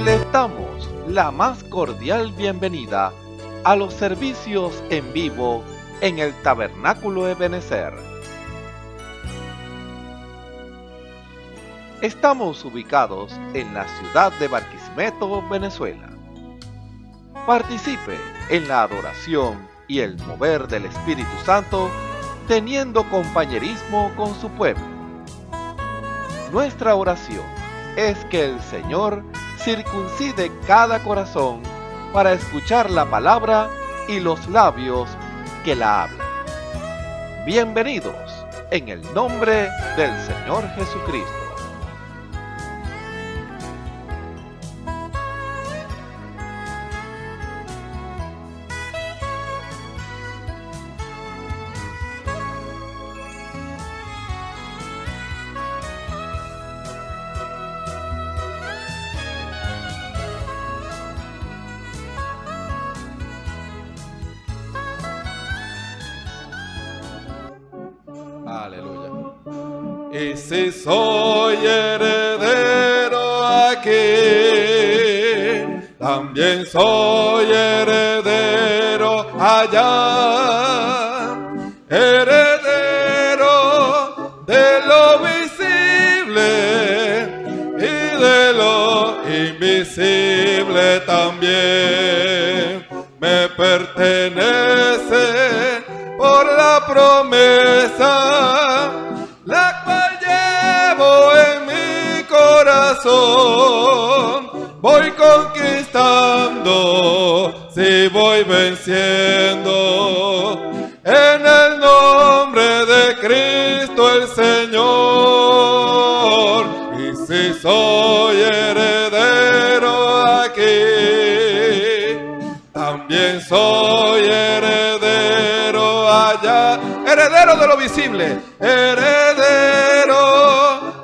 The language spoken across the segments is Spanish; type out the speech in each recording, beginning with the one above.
Les damos la más cordial bienvenida a los servicios en vivo en el Tabernáculo Ebenezer. Estamos ubicados en la ciudad de Barquisimeto, Venezuela. Participe en la adoración y el mover del Espíritu Santo, teniendo compañerismo con su pueblo. Nuestra oración es que el Señor circuncide cada corazón para escuchar la palabra y los labios que la hablan. Bienvenidos en el nombre del Señor Jesucristo. Aleluya. Y si soy heredero aquí, también soy heredero allá. Heredero de lo visible y de lo invisible también. Me pertenece por la promesa, la cual llevo en mi corazón. Voy conquistando, si voy venciendo, en el nombre de Cristo el Señor. Y si soy heredero aquí, también soy heredero allá. Heredero de lo visible, heredero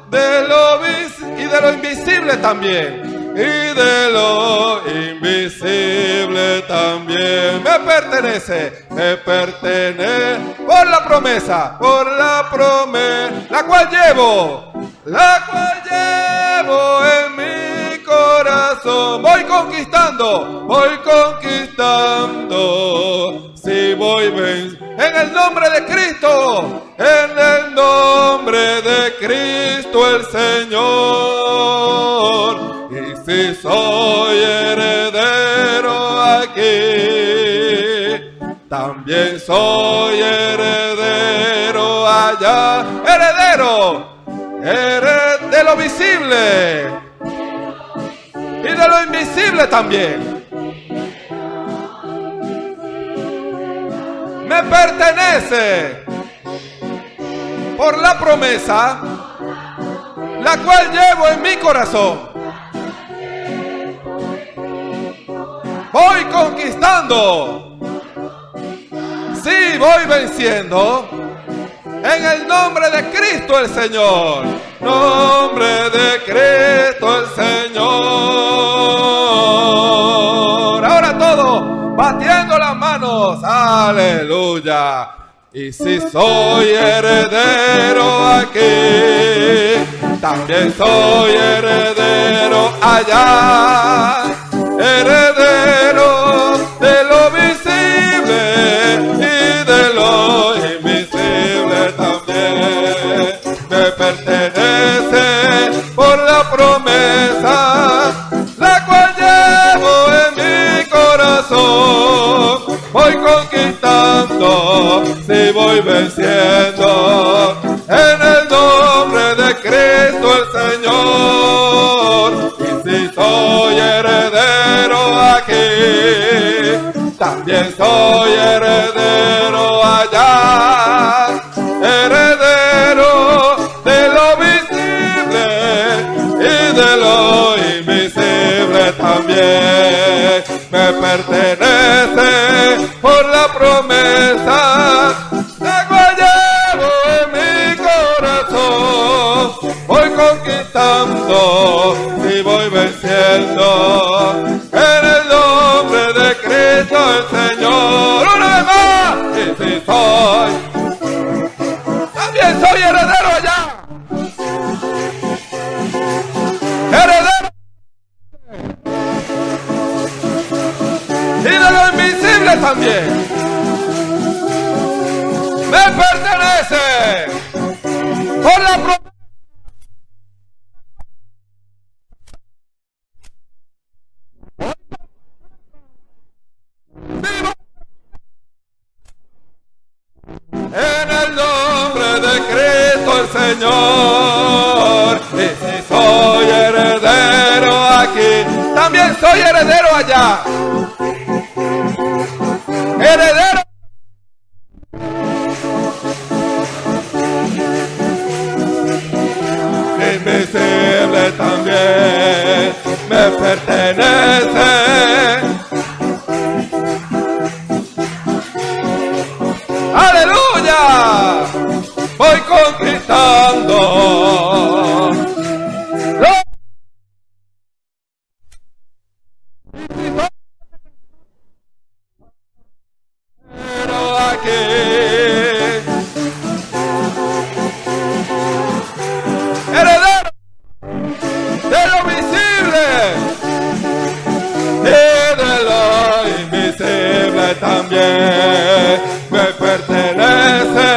de lo visible y de lo invisible también, y de lo invisible también. Me pertenece por la promesa, la cual llevo en mi corazón. Voy conquistando, si voy en el nombre de Cristo, en el nombre de Cristo el Señor. Y si soy heredero aquí, también soy heredero allá. Heredero de lo visible y de lo invisible también. Me pertenece por la promesa, la cual llevo en mi corazón. Voy conquistando, sí, voy venciendo, en el nombre de Cristo el Señor. Nombre de Cristo el Señor. Ahora todo, batiendo las manos. Aleluya. Y si soy heredero aquí, también soy heredero allá. Heredero de lo visible y de lo invisible también. Me pertenece por la promesa, la cual llevo en mi corazón. Voy conquistando, si voy venciendo, en el nombre de Cristo el Señor. Y si soy heredero aquí, también soy heredero allá. Heredero de lo visible y de lo invisible también. Me pertenece por la promesa, la cual llevo en mi corazón. Voy conquistando y voy venciendo, en el nombre de Cristo el Señor. Una vez más. Y si soy, también soy heredero allá. Heredero también. Me pertenece por la promesa. En el nombre de Cristo el Señor. Y si soy heredero aquí, también soy heredero allá. Heredero. Invisible también me pertenece. ¡Aleluya! Voy conquistando. Pero aquí, heredero de lo visible y de lo invisible también me pertenece.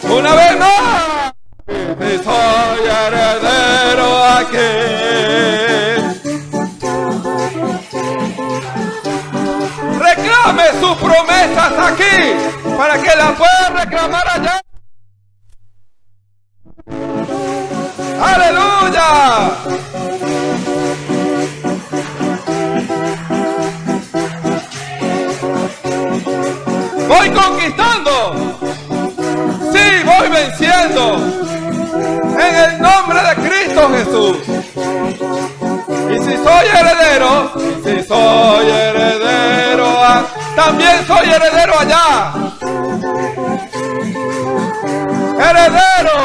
Una vez más, y soy heredero aquí. Reclame sus promesas aquí para que las pueda reclamar allá. ¡Aleluya! Voy conquistando. Sí, voy venciendo. En el nombre de Cristo Jesús. Y si soy heredero, también soy heredero allá. Heredero.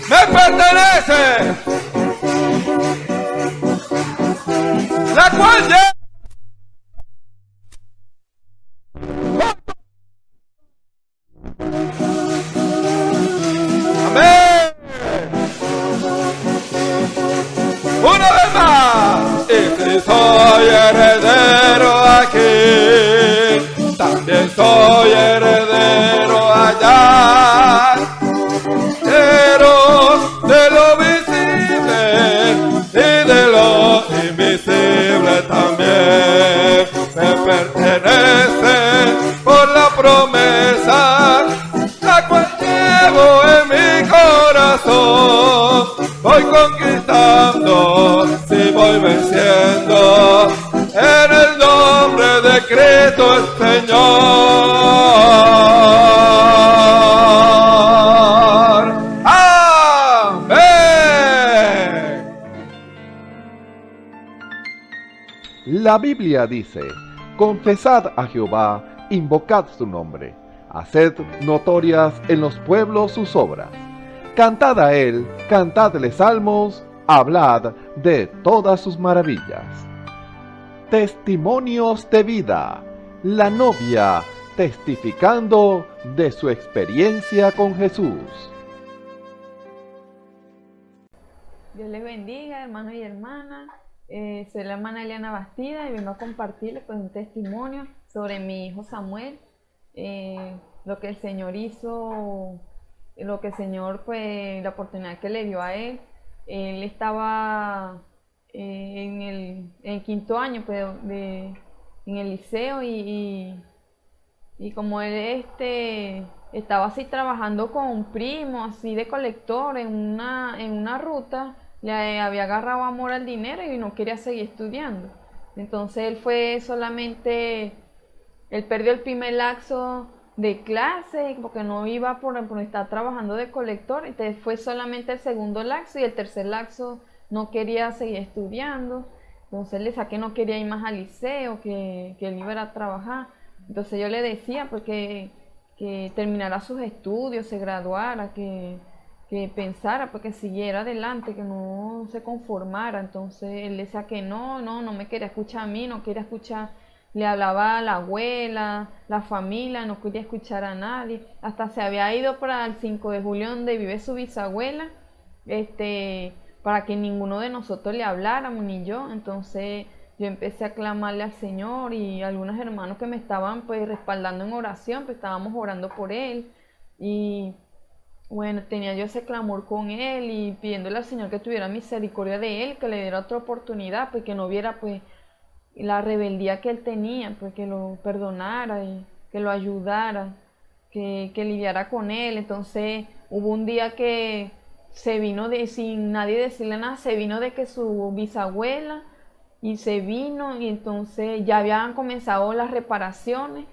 Me pertenece. La cual ya. Amén. Una vez más. Y si soy heredero aquí, también soy heredero allá. Pero de lo visible y de lo invisible también me pertenece por la promesa la cual llevo en mi corazón. Voy conquistando, sí voy venciendo en el nombre de Cristo el Señor. Amén. La Biblia dice: confesad a Jehová, invocad su nombre, haced notorias en los pueblos sus obras. Cantad a él, cantadle salmos, hablad de todas sus maravillas. Testimonios de vida. La novia testificando de su experiencia con Jesús. Dios les bendiga, hermanos y hermanas. Soy la hermana Eliana Bastida y vengo a compartirles pues, un testimonio sobre mi hijo Samuel, lo que el Señor hizo, lo que el Señor, pues, la oportunidad que le dio a él. Él estaba en el quinto año pues, en el liceo y como él estaba así trabajando con un primo, así de colector en una ruta, le había agarrado amor al dinero y no quería seguir estudiando. Entonces él perdió el primer lapso de clase porque no iba por estar trabajando de colector. Entonces fue solamente el segundo lapso y el tercer lapso no quería seguir estudiando. Entonces le saqué, no quería ir más al liceo, que él iba a trabajar. Entonces yo le decía porque que terminara sus estudios, se graduara, que que pensara, pues que siguiera adelante, que no se conformara. Entonces él decía que no me quería escuchar a mí, no quería escuchar, le hablaba a la abuela, la familia, no quería escuchar a nadie. Hasta se había ido para el 5 de julio donde vive su bisabuela, para que ninguno de nosotros le habláramos, ni yo. Entonces yo empecé a clamarle al Señor, y algunos hermanos que me estaban pues respaldando en oración, pues estábamos orando por él. Y bueno, tenía yo ese clamor con él y pidiéndole al Señor que tuviera misericordia de él, que le diera otra oportunidad, pues que no viera pues la rebeldía que él tenía, pues que lo perdonara y que lo ayudara, que lidiara con él. Entonces hubo un día que se vino sin nadie decirle nada, se vino de que su bisabuela, y se vino, y entonces ya habían comenzado las reparaciones,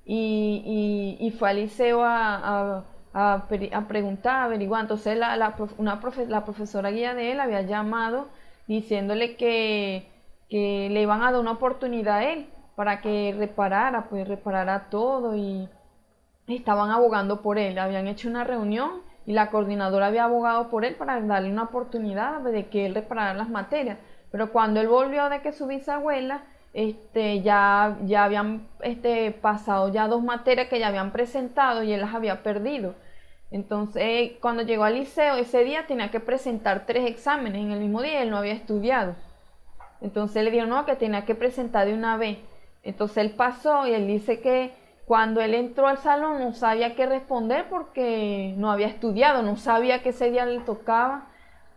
y fue al liceo a preguntar, a averiguar. Entonces la profesora guía de él había llamado diciéndole que le iban a dar una oportunidad a él para que reparara todo, y estaban abogando por él. Habían hecho una reunión y la coordinadora había abogado por él para darle una oportunidad de que él reparara las materias. Pero cuando él volvió de que su bisabuela, ya habían pasado ya 2 materias que ya habían presentado y él las había perdido. Entonces cuando llegó al liceo ese día tenía que presentar 3 exámenes en el mismo día, y él no había estudiado. Entonces le dijeron no, que tenía que presentar de una vez. Entonces él pasó, y él dice que cuando él entró al salón no sabía qué responder porque no había estudiado, no sabía que ese día le tocaba.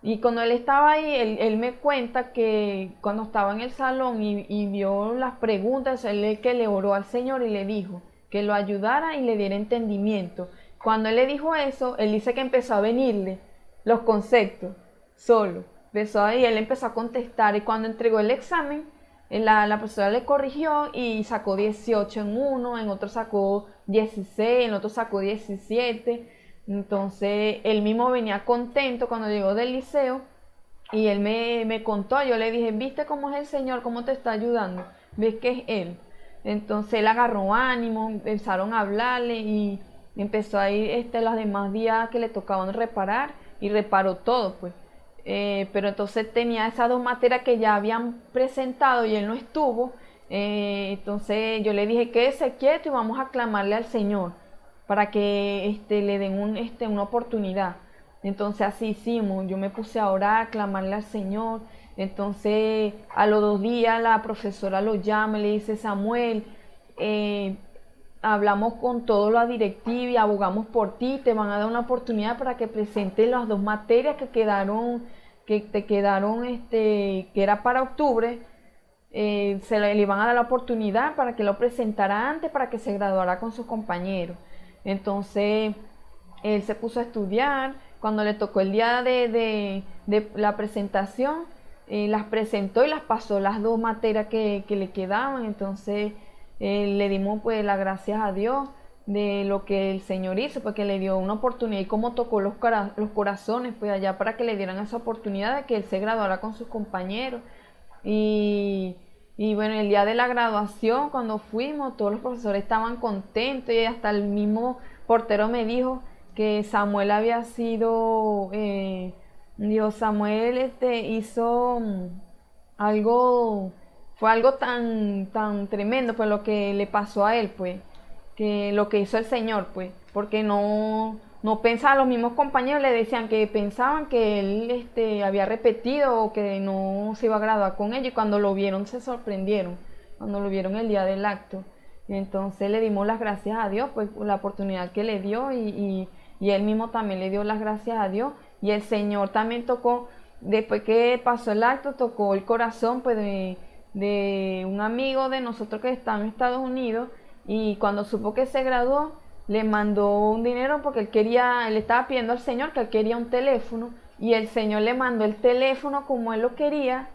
Y cuando él estaba ahí, él me cuenta que cuando estaba en el salón y vio las preguntas, él que le oró al Señor y le dijo que lo ayudara y le diera entendimiento. Cuando él le dijo eso, él dice que empezó a venirle los conceptos solo. Y él empezó a contestar, y cuando entregó el examen, la profesora le corrigió y sacó 18 en uno, en otro sacó 16, en otro sacó 17. Entonces él mismo venía contento cuando llegó del liceo, y él me contó. Yo le dije, ¿viste cómo es el Señor? ¿Cómo te está ayudando? ¿Ves que es Él? Entonces él agarró ánimo, empezaron a hablarle, y empezó a ir los demás días que le tocaban reparar, y reparó todo pues. Pero entonces tenía esas 2 materias que ya habían presentado y él no estuvo. Entonces yo le dije, quédese quieto y vamos a clamarle al Señor para que le den una oportunidad. Entonces así hicimos, yo me puse a orar, a clamarle al Señor. Entonces a los 2 días la profesora lo llama y le dice, Samuel, hablamos con toda la directiva y abogamos por ti, te van a dar una oportunidad para que presentes las 2 materias que te quedaron, que era para octubre. Le iban a dar la oportunidad para que lo presentara antes, para que se graduara con sus compañeros. Entonces él se puso a estudiar. Cuando le tocó el día de la presentación, las presentó y las pasó las 2 materias que le quedaban. Entonces le dimos pues las gracias a Dios de lo que el Señor hizo, porque le dio una oportunidad, y cómo tocó los corazones pues allá para que le dieran esa oportunidad de que él se graduara con sus compañeros. Y bueno, el día de la graduación, cuando fuimos, todos los profesores estaban contentos, y hasta el mismo portero me dijo que Samuel había sido, Samuel hizo algo, fue algo tan tremendo pues lo que le pasó a él, pues, que lo que hizo el Señor, pues, porque no pensaba. Los mismos compañeros le decían que pensaban que él había repetido o que no se iba a graduar con ellos, y cuando lo vieron se sorprendieron, cuando lo vieron el día del acto. Y entonces le dimos las gracias a Dios pues por la oportunidad que le dio, y él mismo también le dio las gracias a Dios, y el Señor también tocó, después que pasó el acto, tocó el corazón pues de un amigo de nosotros que está en Estados Unidos, y cuando supo que se graduó, le mandó un dinero porque él estaba pidiendo al Señor que él quería un teléfono, y el Señor le mandó el teléfono como él lo quería,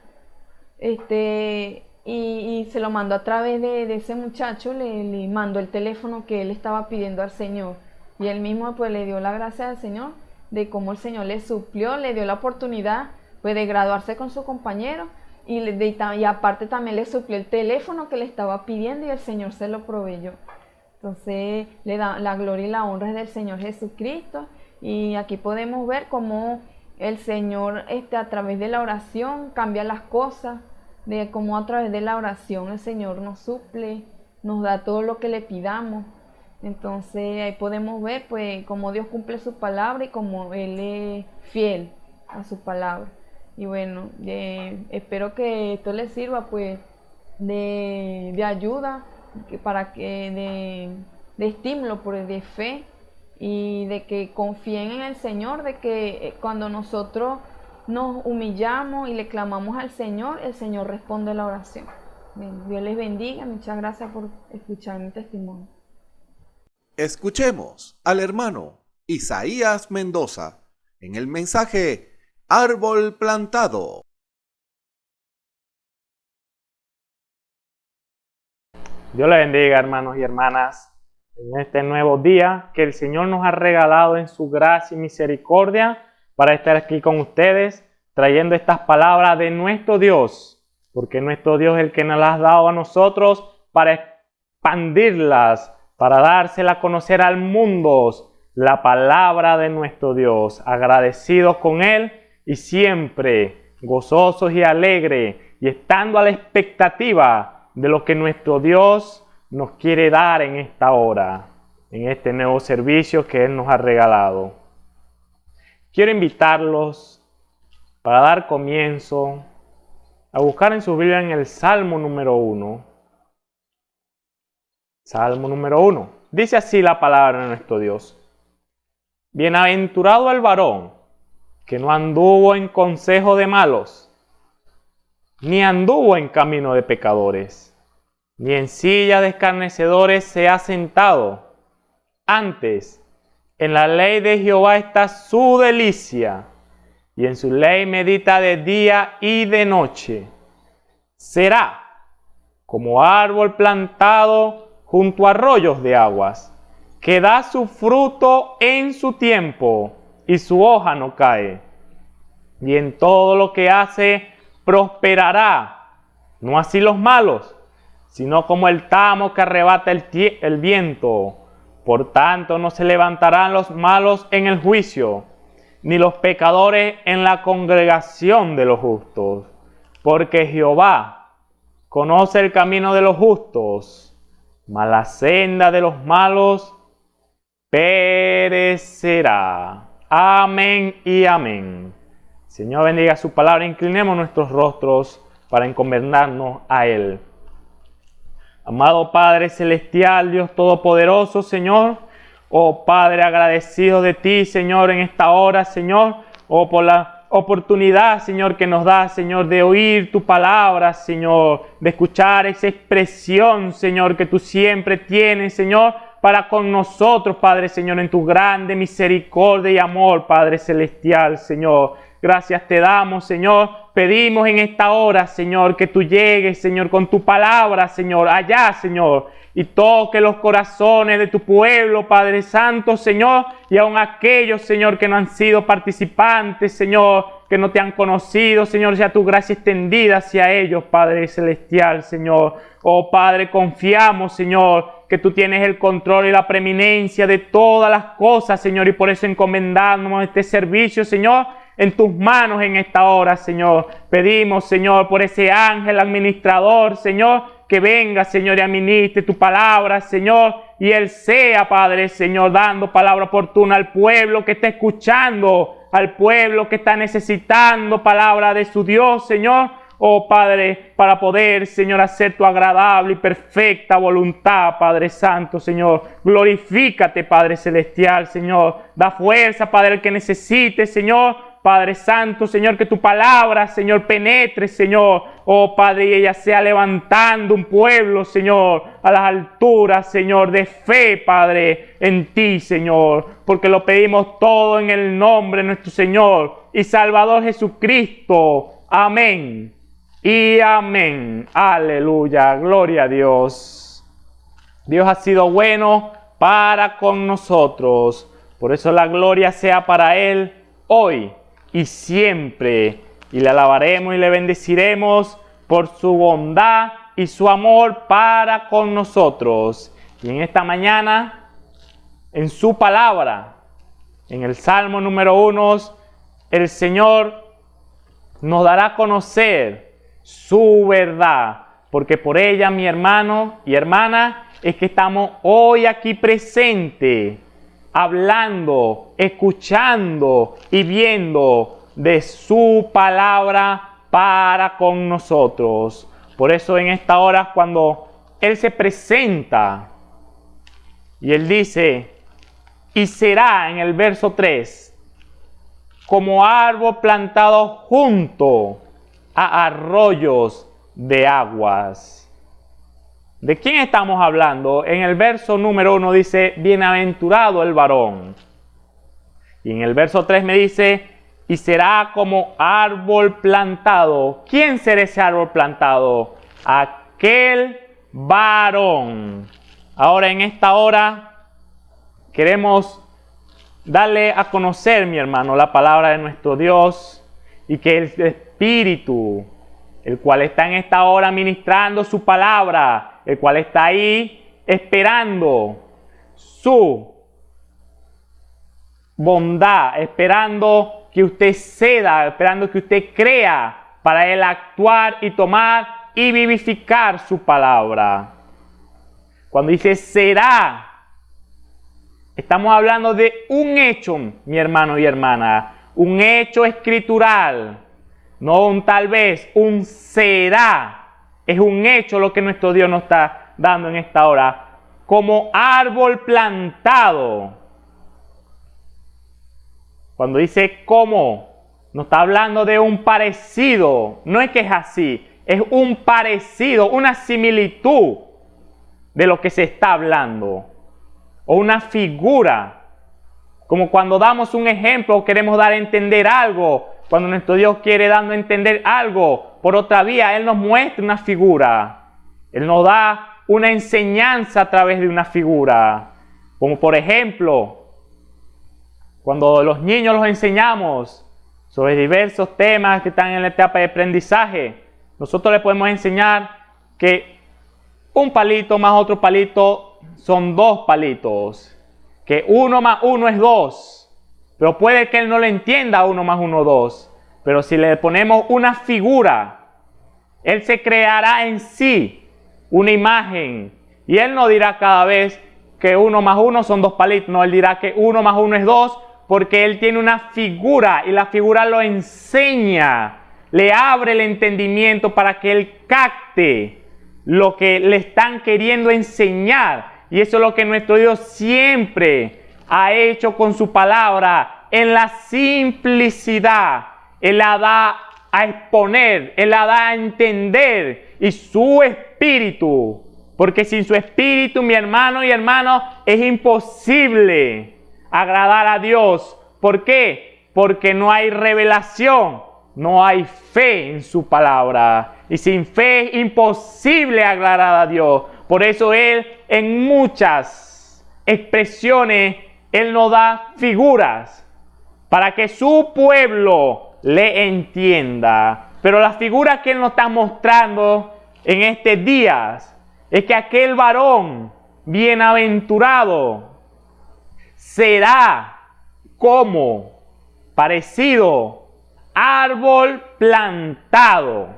y se lo mandó a través de ese muchacho, le mandó el teléfono que él estaba pidiendo al Señor, y él mismo pues le dio la gracia al Señor de cómo el Señor le suplió, le dio la oportunidad pues de graduarse con su compañero, y aparte también le suplió el teléfono que le estaba pidiendo, y el Señor se lo proveyó. Entonces le da la gloria y la honra es del Señor Jesucristo, Y aquí podemos ver cómo el Señor a través de la oración cambia las cosas, de cómo a través de la oración el Señor nos suple, nos da todo lo que le pidamos. Entonces ahí podemos ver pues cómo Dios cumple su palabra y cómo Él es fiel a su palabra. Y bueno, espero que esto les sirva pues de ayuda, para que de estímulo, pues, de fe, y de que confíen en el Señor, de que cuando nosotros nos humillamos y le clamamos al Señor, el Señor responde la oración. Bien, Dios les bendiga, muchas gracias por escuchar mi testimonio. Escuchemos al hermano Isaías Mendoza en el mensaje Árbol Plantado. Dios le bendiga, hermanos y hermanas, en este nuevo día que el Señor nos ha regalado en su gracia y misericordia para estar aquí con ustedes, trayendo estas palabras de nuestro Dios, porque nuestro Dios es el que nos las ha dado a nosotros para expandirlas, para dársela a conocer al mundo, la palabra de nuestro Dios, agradecidos con Él y siempre gozosos y alegres, y estando a la expectativa de lo que nuestro Dios nos quiere dar en esta hora, en este nuevo servicio que Él nos ha regalado. Quiero invitarlos para dar comienzo a buscar en su Biblia en el Salmo número 1. Salmo número 1. Dice así la palabra de nuestro Dios. Bienaventurado el varón que no anduvo en consejo de malos, ni anduvo en camino de pecadores, ni en silla de escarnecedores se ha sentado. Antes, en la ley de Jehová está su delicia, y en su ley medita de día y de noche. Será como árbol plantado junto a arroyos de aguas, que da su fruto en su tiempo, y su hoja no cae. Y en todo lo que hace prosperará. No así los malos, sino como el tamo que arrebata el viento. Por tanto, no se levantarán los malos en el juicio, ni los pecadores en la congregación de los justos. Porque Jehová conoce el camino de los justos, mas la senda de los malos perecerá. Amén y amén. Señor, bendiga su palabra. Inclinemos nuestros rostros para encomendarnos a Él. Amado Padre Celestial, Dios Todopoderoso, Señor, oh Padre, agradecido de ti, Señor, en esta hora, Señor, oh por la oportunidad, Señor, que nos da, Señor, de oír tu palabra, Señor, de escuchar esa expresión, Señor, que tú siempre tienes, Señor, para con nosotros, Padre, Señor, en tu grande misericordia y amor, Padre Celestial, Señor. Gracias te damos, Señor. Pedimos en esta hora, Señor, que tú llegues, Señor, con tu palabra, Señor, allá, Señor, y toque los corazones de tu pueblo, Padre Santo, Señor, y aun aquellos, Señor, que no han sido participantes, Señor, que no te han conocido, Señor, sea tu gracia extendida hacia ellos, Padre Celestial, Señor. Oh, Padre, confiamos, Señor, que tú tienes el control y la preeminencia de todas las cosas, Señor, y por eso encomendamos este servicio, Señor, en tus manos en esta hora, Señor. Pedimos, Señor, por ese ángel administrador, Señor, que venga, Señor, y administre tu palabra, Señor, y Él sea, Padre, Señor, dando palabra oportuna al pueblo que está escuchando, al pueblo que está necesitando palabra de su Dios, Señor. Oh, Padre, para poder, Señor, hacer tu agradable y perfecta voluntad, Padre Santo, Señor. Glorifícate, Padre Celestial, Señor. Da fuerza, Padre, al que necesite, Señor. Padre Santo, Señor, que tu palabra, Señor, penetre, Señor. Oh, Padre, y ella sea levantando un pueblo, Señor, a las alturas, Señor, de fe, Padre, en ti, Señor. Porque lo pedimos todo en el nombre de nuestro Señor y Salvador Jesucristo. Amén y amén. Aleluya, gloria a Dios. Dios ha sido bueno para con nosotros. Por eso la gloria sea para Él hoy y siempre, y le alabaremos y le bendeciremos por su bondad y su amor para con nosotros. Y en esta mañana, en su palabra, En el Salmo número 1, el Señor nos dará a conocer su verdad, porque por ella, mi hermano y hermana, es que estamos hoy aquí presentes, hablando, escuchando y viendo de su palabra para con nosotros. Por eso en esta hora, cuando Él se presenta y Él dice, y será en el verso 3, como árbol plantado junto a arroyos de aguas. ¿De quién estamos hablando? En el verso número 1 dice, bienaventurado el varón. Y en el verso 3 me dice, y será como árbol plantado. ¿Quién será ese árbol plantado? Aquel varón. Ahora en esta hora queremos darle a conocer, mi hermano, la palabra de nuestro Dios, y que el Espíritu, el cual está en esta hora ministrando su palabra, el cual está ahí esperando su bondad, esperando que usted ceda, esperando que usted crea para Él actuar y tomar y vivificar su palabra. Cuando dice será, estamos hablando de un hecho, mi hermano y hermana, un hecho escritural, no un tal vez, un será. Es un hecho lo que nuestro Dios nos está dando en esta hora. Como árbol plantado. Cuando dice como, no está hablando de un parecido. No es que es así. Es un parecido, una similitud de lo que se está hablando. O una figura. Como cuando damos un ejemplo o queremos dar a entender algo. Cuando nuestro Dios quiere darnos a entender algo por otra vía, Él nos muestra una figura. Él nos da una enseñanza a través de una figura. Como por ejemplo, cuando los niños los enseñamos sobre diversos temas que están en la etapa de aprendizaje, nosotros les podemos enseñar que un palito más otro palito son 2 palitos. Que 1 más 1 es 2. Pero puede que él no le entienda 1 más 1, 2. Pero si le ponemos una figura, él se creará en sí una imagen. Y él no dirá cada vez que 1 más 1 son 2 palitos. No, él dirá que 1 más 1 es 2 porque él tiene una figura y la figura lo enseña. Le abre el entendimiento para que él capte lo que le están queriendo enseñar. Y eso es lo que nuestro Dios siempre ha hecho con su palabra, en la simplicidad. Él la da a exponer, Él la da a entender, y su espíritu, porque sin su espíritu, mi hermano y hermano, es imposible agradar a Dios. ¿Por qué? Porque no hay revelación, no hay fe en su palabra, y sin fe es imposible agradar a Dios. Por eso Él en muchas expresiones Él nos da figuras para que su pueblo le entienda. Pero la figura que Él nos está mostrando en estos días es que aquel varón bienaventurado será como parecido árbol plantado.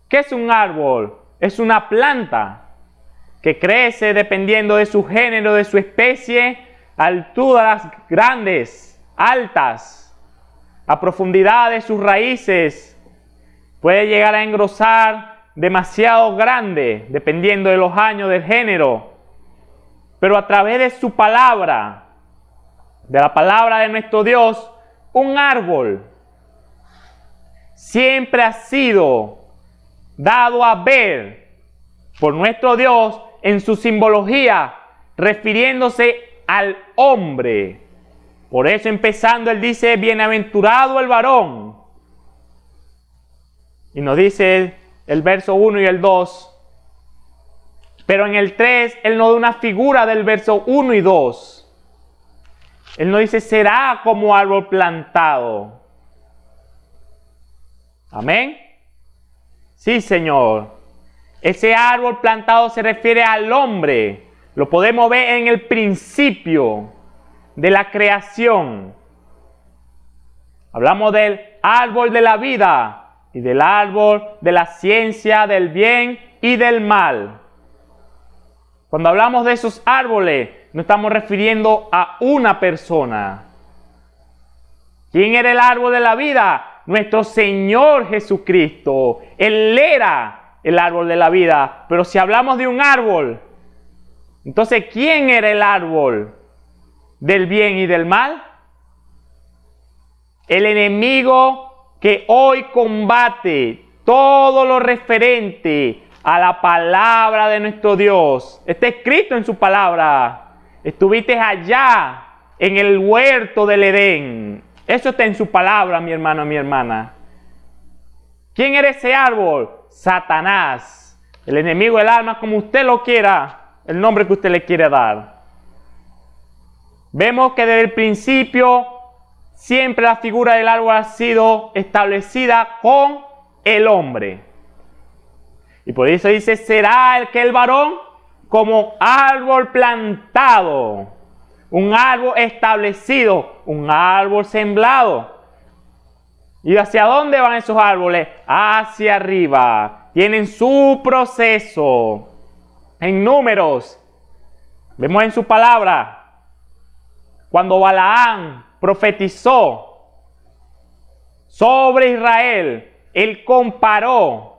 ¿Qué es un árbol? Es una planta que crece dependiendo de su género, de su especie, a alturas grandes, altas, a profundidad de sus raíces. Puede llegar a engrosar demasiado grande, dependiendo de los años, del género. Pero a través de su palabra, de la palabra de nuestro Dios, un árbol siempre ha sido dado a ver por nuestro Dios en su simbología, refiriéndose al hombre. Por eso empezando él dice, bienaventurado el varón. Y nos dice el verso 1 y el 2. Pero en el 3 él nos da una figura del verso 1 y 2. Él nos dice, será como árbol plantado. Amén. Sí, Señor. Ese árbol plantado se refiere al hombre. Lo podemos ver en el principio. de la creación. Hablamos del árbol de la vida y del árbol de la ciencia del bien y del mal. Cuando hablamos de esos árboles, nos estamos refiriendo a una persona. ¿Quién era el árbol de la vida? Nuestro Señor Jesucristo. Él era el árbol de la vida. Pero si hablamos de un árbol, entonces, ¿quién era el árbol del bien y del mal? El enemigo que hoy combate todo lo referente a la palabra de nuestro Dios. Está escrito en su palabra. Estuviste allá en el huerto del Edén. Eso está en su palabra, mi hermano, mi hermana. ¿Quién era ese árbol? Satanás. El enemigo del alma, como usted lo quiera, el nombre que usted le quiere dar. Vemos que desde el principio siempre la figura del árbol ha sido establecida con el hombre. Y por eso dice, será el varón como árbol plantado, un árbol establecido, un árbol sembrado. ¿Y hacia dónde van esos árboles? Hacia arriba. Tienen su proceso. En Números, vemos en su palabra, cuando Balaam profetizó sobre Israel, él comparó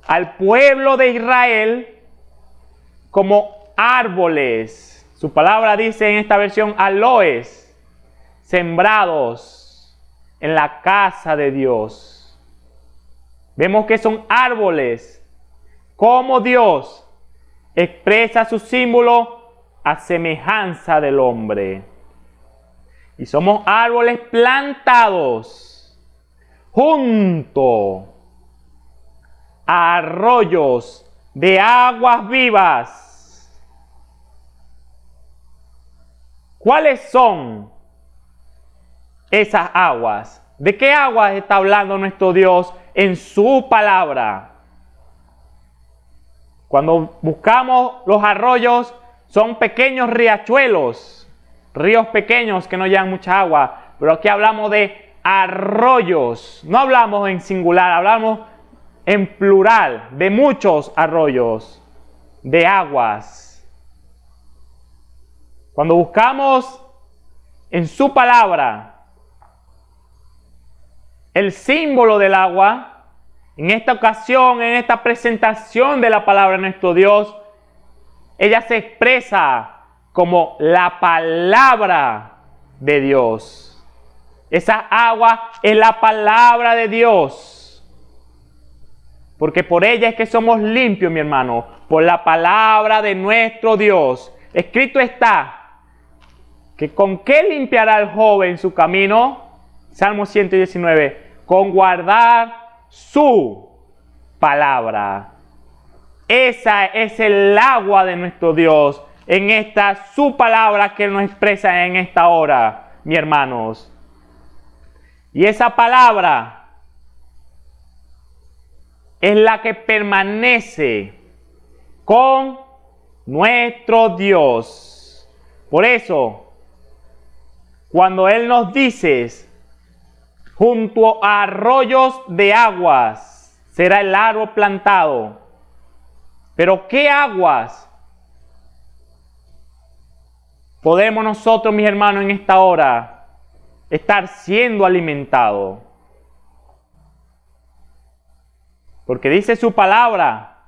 al pueblo de Israel como árboles. Su palabra dice en esta versión aloes, sembrados en la casa de Dios. Vemos que son árboles, como Dios expresa su símbolo a semejanza del hombre. Y somos árboles plantados junto a arroyos de aguas vivas. ¿Cuáles son esas aguas? ¿De qué aguas está hablando nuestro Dios en su palabra? Cuando buscamos los arroyos, son pequeños riachuelos, ríos pequeños que no llevan mucha agua, pero aquí hablamos de arroyos, no hablamos en singular, hablamos en plural, de muchos arroyos, de aguas. Cuando buscamos en su palabra el símbolo del agua, en esta ocasión, en esta presentación de la palabra de nuestro Dios, ella se expresa como la palabra de Dios. Esa agua es la palabra de Dios. Porque por ella es que somos limpios, mi hermano. Por la palabra de nuestro Dios. Escrito está que con qué limpiará el joven su camino. Salmo 119. Con guardar su palabra. Esa es el agua de nuestro Dios. En esta su palabra que nos expresa en esta hora, mis hermanos. Y esa palabra es la que permanece con nuestro Dios. Por eso, cuando Él nos dice, junto a arroyos de aguas será el árbol plantado. Pero ¿qué aguas podemos nosotros, mis hermanos, en esta hora estar siendo alimentados? Porque dice su palabra,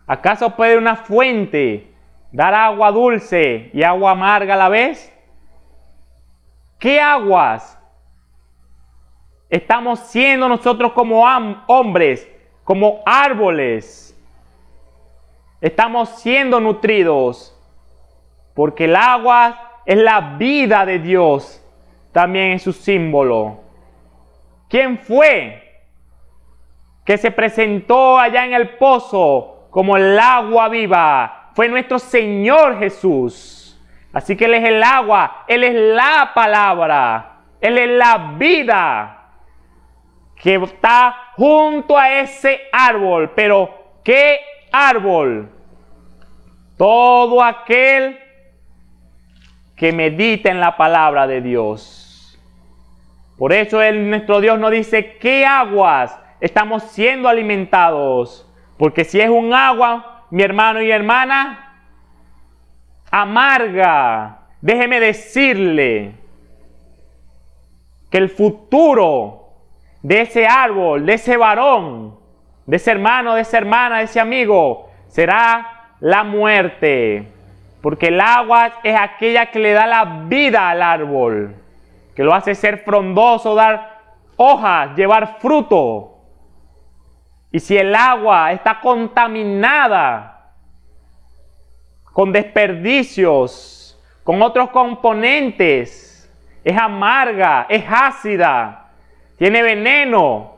¿acaso puede una fuente dar agua dulce y agua amarga a la vez? ¿Qué aguas estamos siendo nosotros como hombres, como árboles? Estamos siendo nutridos, porque el agua es la vida de Dios, también es su símbolo. ¿Quién fue que se presentó allá en el pozo como el agua viva? Fue nuestro Señor Jesús. Así que Él es el agua, Él es la palabra, Él es la vida que está junto a ese árbol. Pero ¿qué árbol? Todo aquel que medita en la palabra de Dios. Por eso nuestro Dios nos dice qué aguas estamos siendo alimentados. Porque si es un agua, mi hermano y hermana, amarga, déjeme decirle que el futuro de ese árbol, de ese varón, de ese hermano, de esa hermana, de ese amigo, será la muerte. Porque el agua es aquella que le da la vida al árbol, que lo hace ser frondoso, dar hojas, llevar fruto. Y si el agua está contaminada con desperdicios, con otros componentes, es amarga, es ácida, tiene veneno,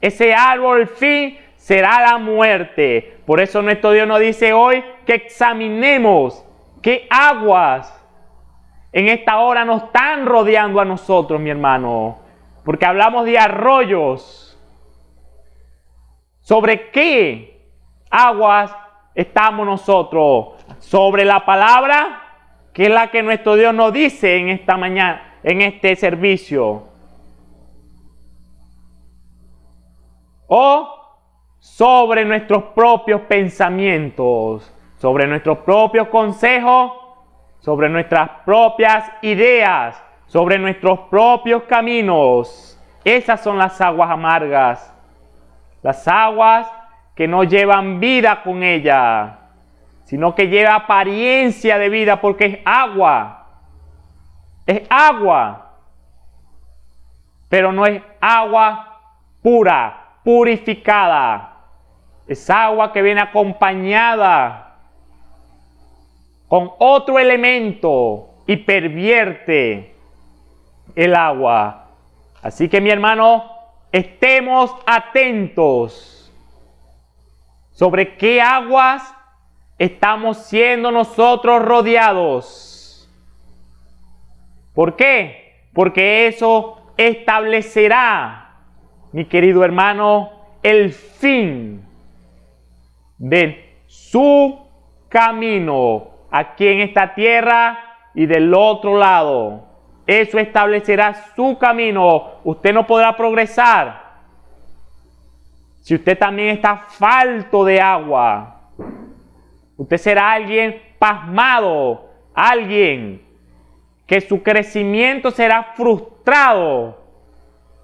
ese árbol al fin será la muerte. Por eso nuestro Dios nos dice hoy que examinemos qué aguas en esta hora nos están rodeando a nosotros, mi hermano. Porque hablamos de arroyos. ¿Sobre qué aguas estamos nosotros? Sobre la palabra, que es la que nuestro Dios nos dice en esta mañana, en este servicio. O sobre nuestros propios pensamientos, sobre nuestros propios consejos, sobre nuestras propias ideas, sobre nuestros propios caminos. Esas son las aguas amargas. Las aguas que no llevan vida con ella, sino que lleva apariencia de vida porque es agua. Es agua. Pero no es agua pura, purificada. Es agua que viene acompañada con otro elemento y pervierte el agua. Así que mi hermano, estemos atentos sobre qué aguas estamos siendo nosotros rodeados. ¿Por qué? Porque eso establecerá, mi querido hermano, el fin de su camino aquí en esta tierra y del otro lado. Eso establecerá su camino. Usted no podrá progresar si usted también está falto de agua. Usted será alguien pasmado, alguien que su crecimiento será frustrado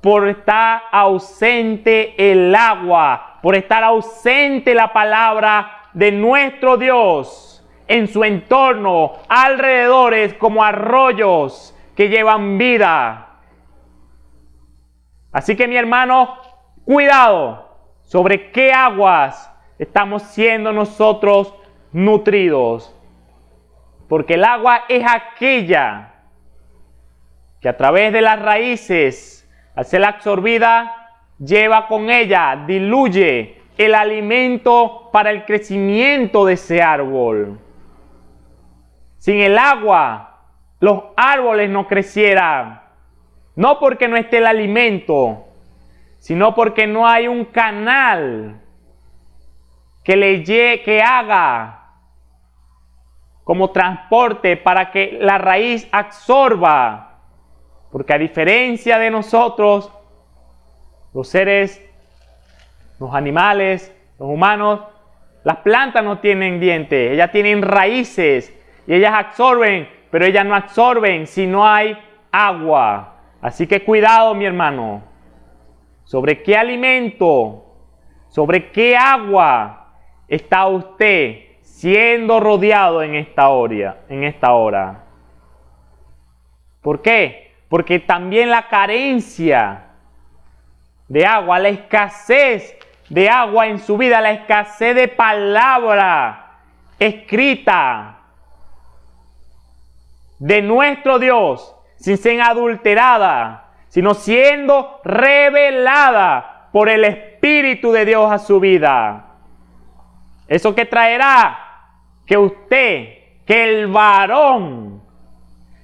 por estar ausente el agua, por estar ausente la palabra de nuestro Dios en su entorno, alrededores como arroyos que llevan vida. Así que mi hermano, cuidado sobre qué aguas estamos siendo nosotros nutridos. Porque el agua es aquella que a través de las raíces, al ser absorbida, lleva con ella, diluye el alimento para el crecimiento de ese árbol. Sin el agua, los árboles no crecieran, no porque no esté el alimento, sino porque no hay un canal que haga como transporte para que la raíz absorba. Porque a diferencia de nosotros, los seres, los animales, los humanos, las plantas no tienen dientes, ellas tienen raíces y ellas absorben. Pero ellas no absorben si no hay agua. Así que cuidado, mi hermano. ¿Sobre qué alimento, sobre qué agua está usted siendo rodeado en esta hora? ¿Por qué? Porque también la carencia de agua, la escasez de agua en su vida, la escasez de palabra escrita de nuestro Dios, sin ser adulterada, sino siendo revelada por el Espíritu de Dios a su vida. Eso que traerá que usted, que el varón,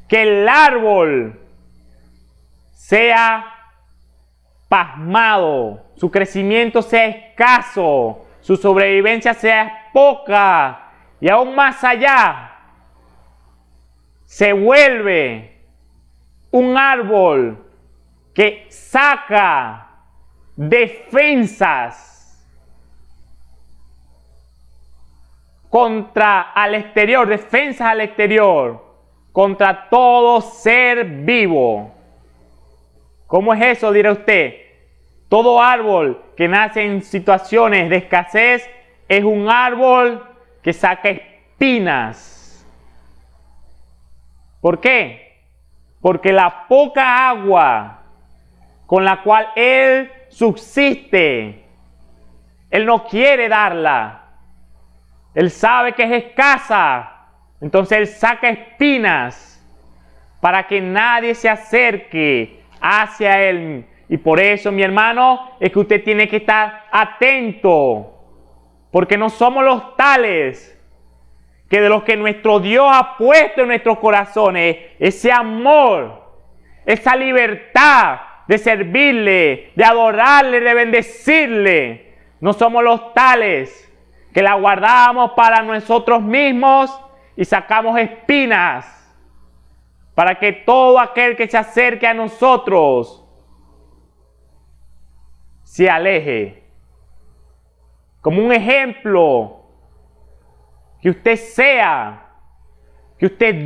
que el árbol sea pasmado, su crecimiento sea escaso, su sobrevivencia sea poca y aún más allá, se vuelve un árbol que saca defensas defensas al exterior, contra todo ser vivo. ¿Cómo es eso, dirá usted? Todo árbol que nace en situaciones de escasez es un árbol que saca espinas. ¿Por qué? Porque la poca agua con la cual él subsiste, él no quiere darla. Él sabe que es escasa, entonces él saca espinas para que nadie se acerque hacia él. Y por eso, mi hermano, es que usted tiene que estar atento, porque no somos los tales que de los que nuestro Dios ha puesto en nuestros corazones ese amor, esa libertad de servirle, de adorarle, de bendecirle. No somos los tales que la guardamos para nosotros mismos y sacamos espinas para que todo aquel que se acerque a nosotros se aleje. Como un ejemplo, que usted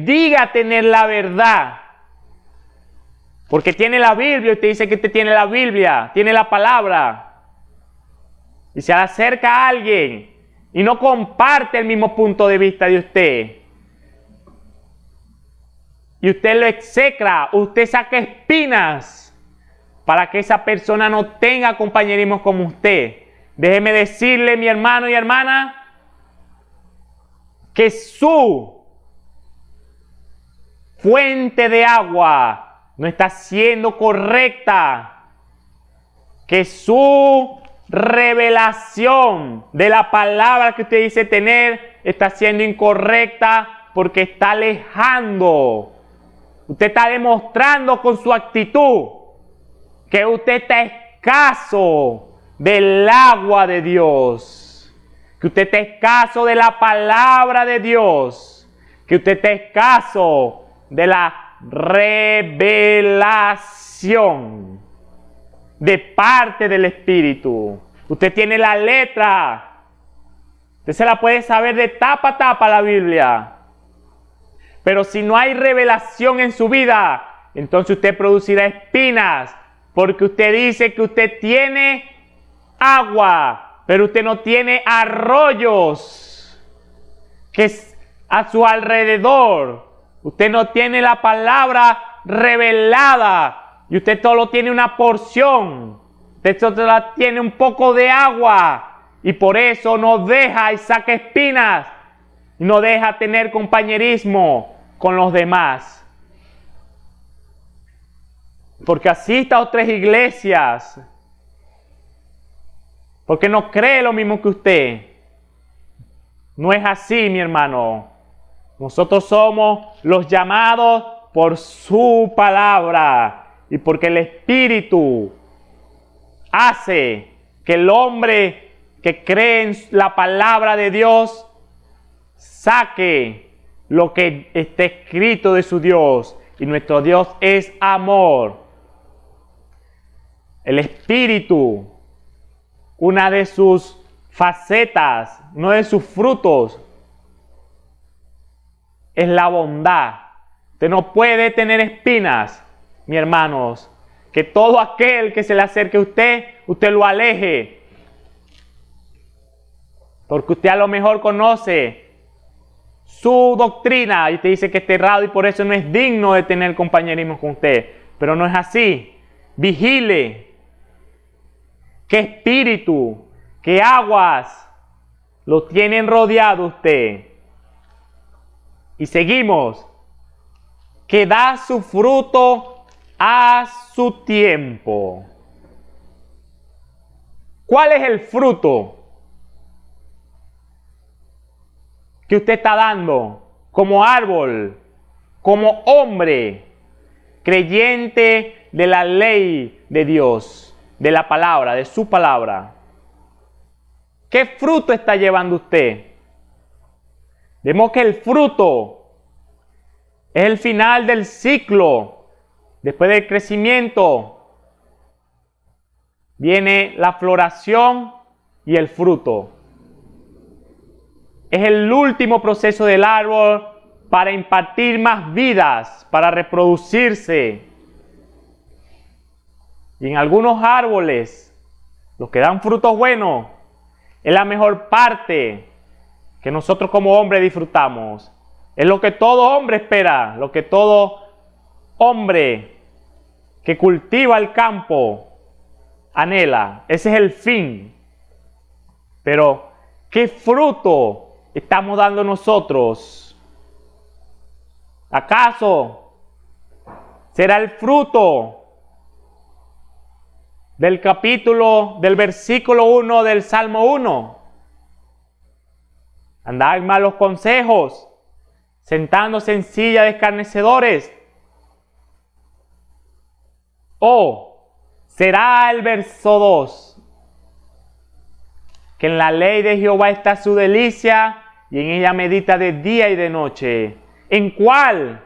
diga tener la verdad, porque tiene la Biblia. Usted dice que usted tiene la Biblia, tiene la palabra, y se acerca a alguien y no comparte el mismo punto de vista de usted, y usted lo execra, usted saca espinas para que esa persona no tenga compañerismo como usted. Déjeme decirle, mi hermano y hermana, que su fuente de agua no está siendo correcta, que su revelación de la palabra que usted dice tener está siendo incorrecta, porque está alejando. Usted está demostrando con su actitud que usted está escaso del agua de Dios, que usted está escaso de la palabra de Dios, que usted está escaso de la revelación de parte del Espíritu. Usted tiene la letra, usted se la puede saber de tapa a tapa la Biblia, pero si no hay revelación en su vida, entonces usted producirá espinas, porque usted dice que usted tiene agua, pero usted no tiene arroyos que a su alrededor. Usted no tiene la palabra revelada, y usted solo tiene una porción. Usted solo tiene un poco de agua, y por eso no deja y saca espinas, y no deja tener compañerismo con los demás. Porque asista a otras iglesias, porque no cree lo mismo que usted. No es así, mi hermano. Nosotros somos los llamados por su palabra, y porque el Espíritu hace que el hombre que cree en la palabra de Dios saque lo que está escrito de su Dios, y nuestro Dios es amor. El Espíritu, una de sus facetas, uno de sus frutos, es la bondad. Usted no puede tener espinas, mis hermanos. Que todo aquel que se le acerque a usted lo aleje. Porque usted a lo mejor conoce su doctrina y usted dice que está errado y por eso no es digno de tener compañerismo con usted. Pero no es así. Vigile. ¿Qué espíritu, qué aguas lo tienen rodeado usted? Y seguimos. Que da su fruto a su tiempo. ¿Cuál es el fruto que usted está dando como árbol, como hombre, creyente de la ley de Dios, de la palabra, de su palabra? ¿Qué fruto está llevando usted? Vemos que el fruto Es el final del ciclo. Después del crecimiento viene la floración y el fruto. Es el último proceso del árbol para impartir más vidas, para reproducirse. Y en algunos árboles, los que dan frutos buenos, es la mejor parte que nosotros como hombres disfrutamos. Es lo que todo hombre espera, lo que todo hombre que cultiva el campo anhela. Ese es el fin. Pero, ¿qué fruto estamos dando nosotros? ¿Acaso será el fruto del versículo 1 del Salmo 1? Andar en malos consejos, sentándose en silla de escarnecedores. ¿O será el verso 2? Que en la ley de Jehová está su delicia y en ella medita de día y de noche. ¿En cuál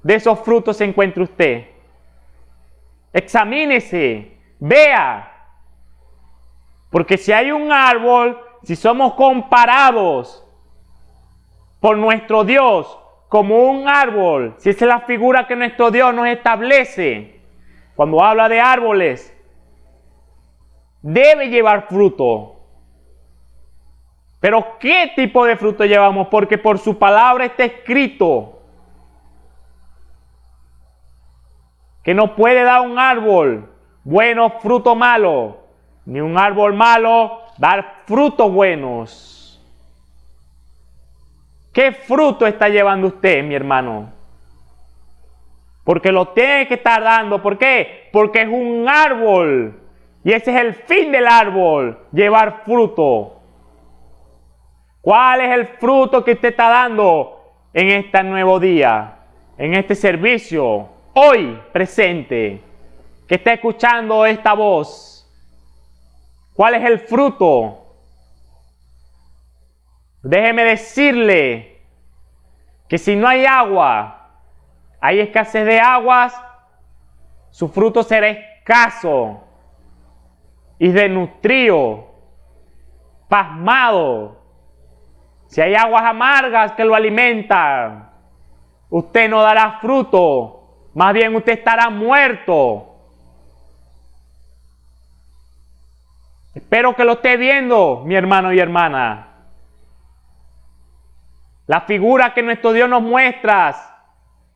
de esos frutos se encuentra usted? Examínese, vea. Porque si hay un árbol, si somos comparados por nuestro Dios como un árbol, si esa es la figura que nuestro Dios nos establece, cuando habla de árboles, debe llevar fruto. Pero ¿qué tipo de fruto llevamos? Porque por su palabra está escrito que no puede dar un árbol bueno fruto malo, ni un árbol malo dar frutos buenos. ¿Qué fruto está llevando usted, mi hermano? Porque lo tiene que estar dando. ¿Por qué? Porque es un árbol. Y ese es el fin del árbol, llevar fruto. ¿Cuál es el fruto que usted está dando en este nuevo día? En este servicio, hoy presente, que está escuchando esta voz. ¿Cuál es el fruto? Déjeme decirle que si no hay agua, hay escasez de aguas, su fruto será escaso y desnutrido, pasmado. Si hay aguas amargas que lo alimentan, usted no dará fruto, más bien usted estará muerto. Espero que lo esté viendo, mi hermano y hermana. La figura que nuestro Dios nos muestra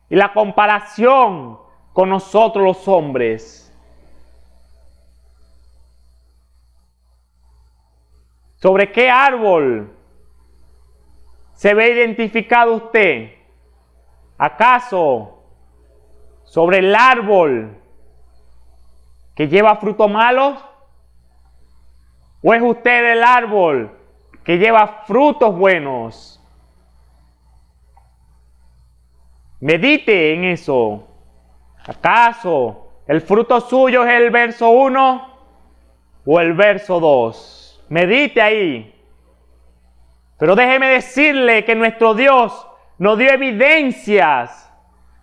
y la comparación con nosotros los hombres. ¿Sobre qué árbol se ve identificado usted? ¿Acaso sobre el árbol que lleva frutos malos? ¿O es usted el árbol que lleva frutos buenos? Medite en eso. ¿Acaso el fruto suyo es el verso 1 o el verso 2? Medite ahí. Pero déjeme decirle que nuestro Dios nos dio evidencias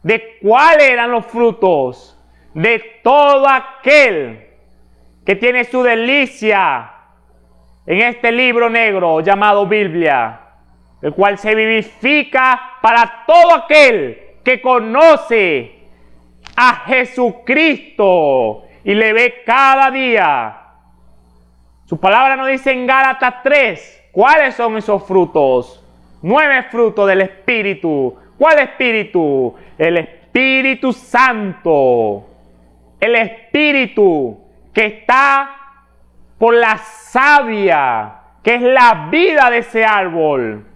de cuáles eran los frutos de todo aquel que tiene su delicia en este libro negro llamado Biblia, el cual se vivifica para todo aquel que conoce a Jesucristo y le ve cada día. Su palabra nos dice en Gálatas 3, ¿cuáles son esos frutos? 9 frutos del Espíritu. ¿Cuál Espíritu? El Espíritu Santo. El Espíritu que está por la savia, que es la vida de ese árbol.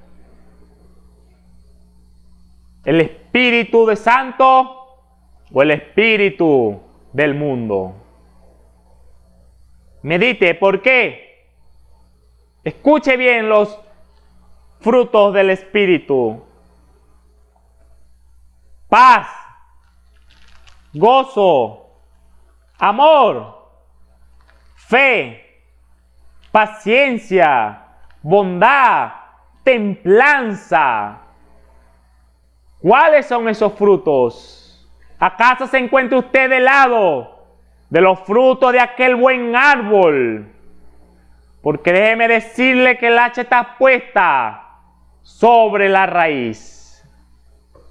¿El Espíritu de Santo o el Espíritu del mundo? Medite, ¿por qué? Escuche bien los frutos del Espíritu. Paz, gozo, amor, fe, paciencia, bondad, templanza. ¿Cuáles son esos frutos? ¿Acaso se encuentra usted del lado de los frutos de aquel buen árbol? Porque déjeme decirle que el hacha está puesta sobre la raíz,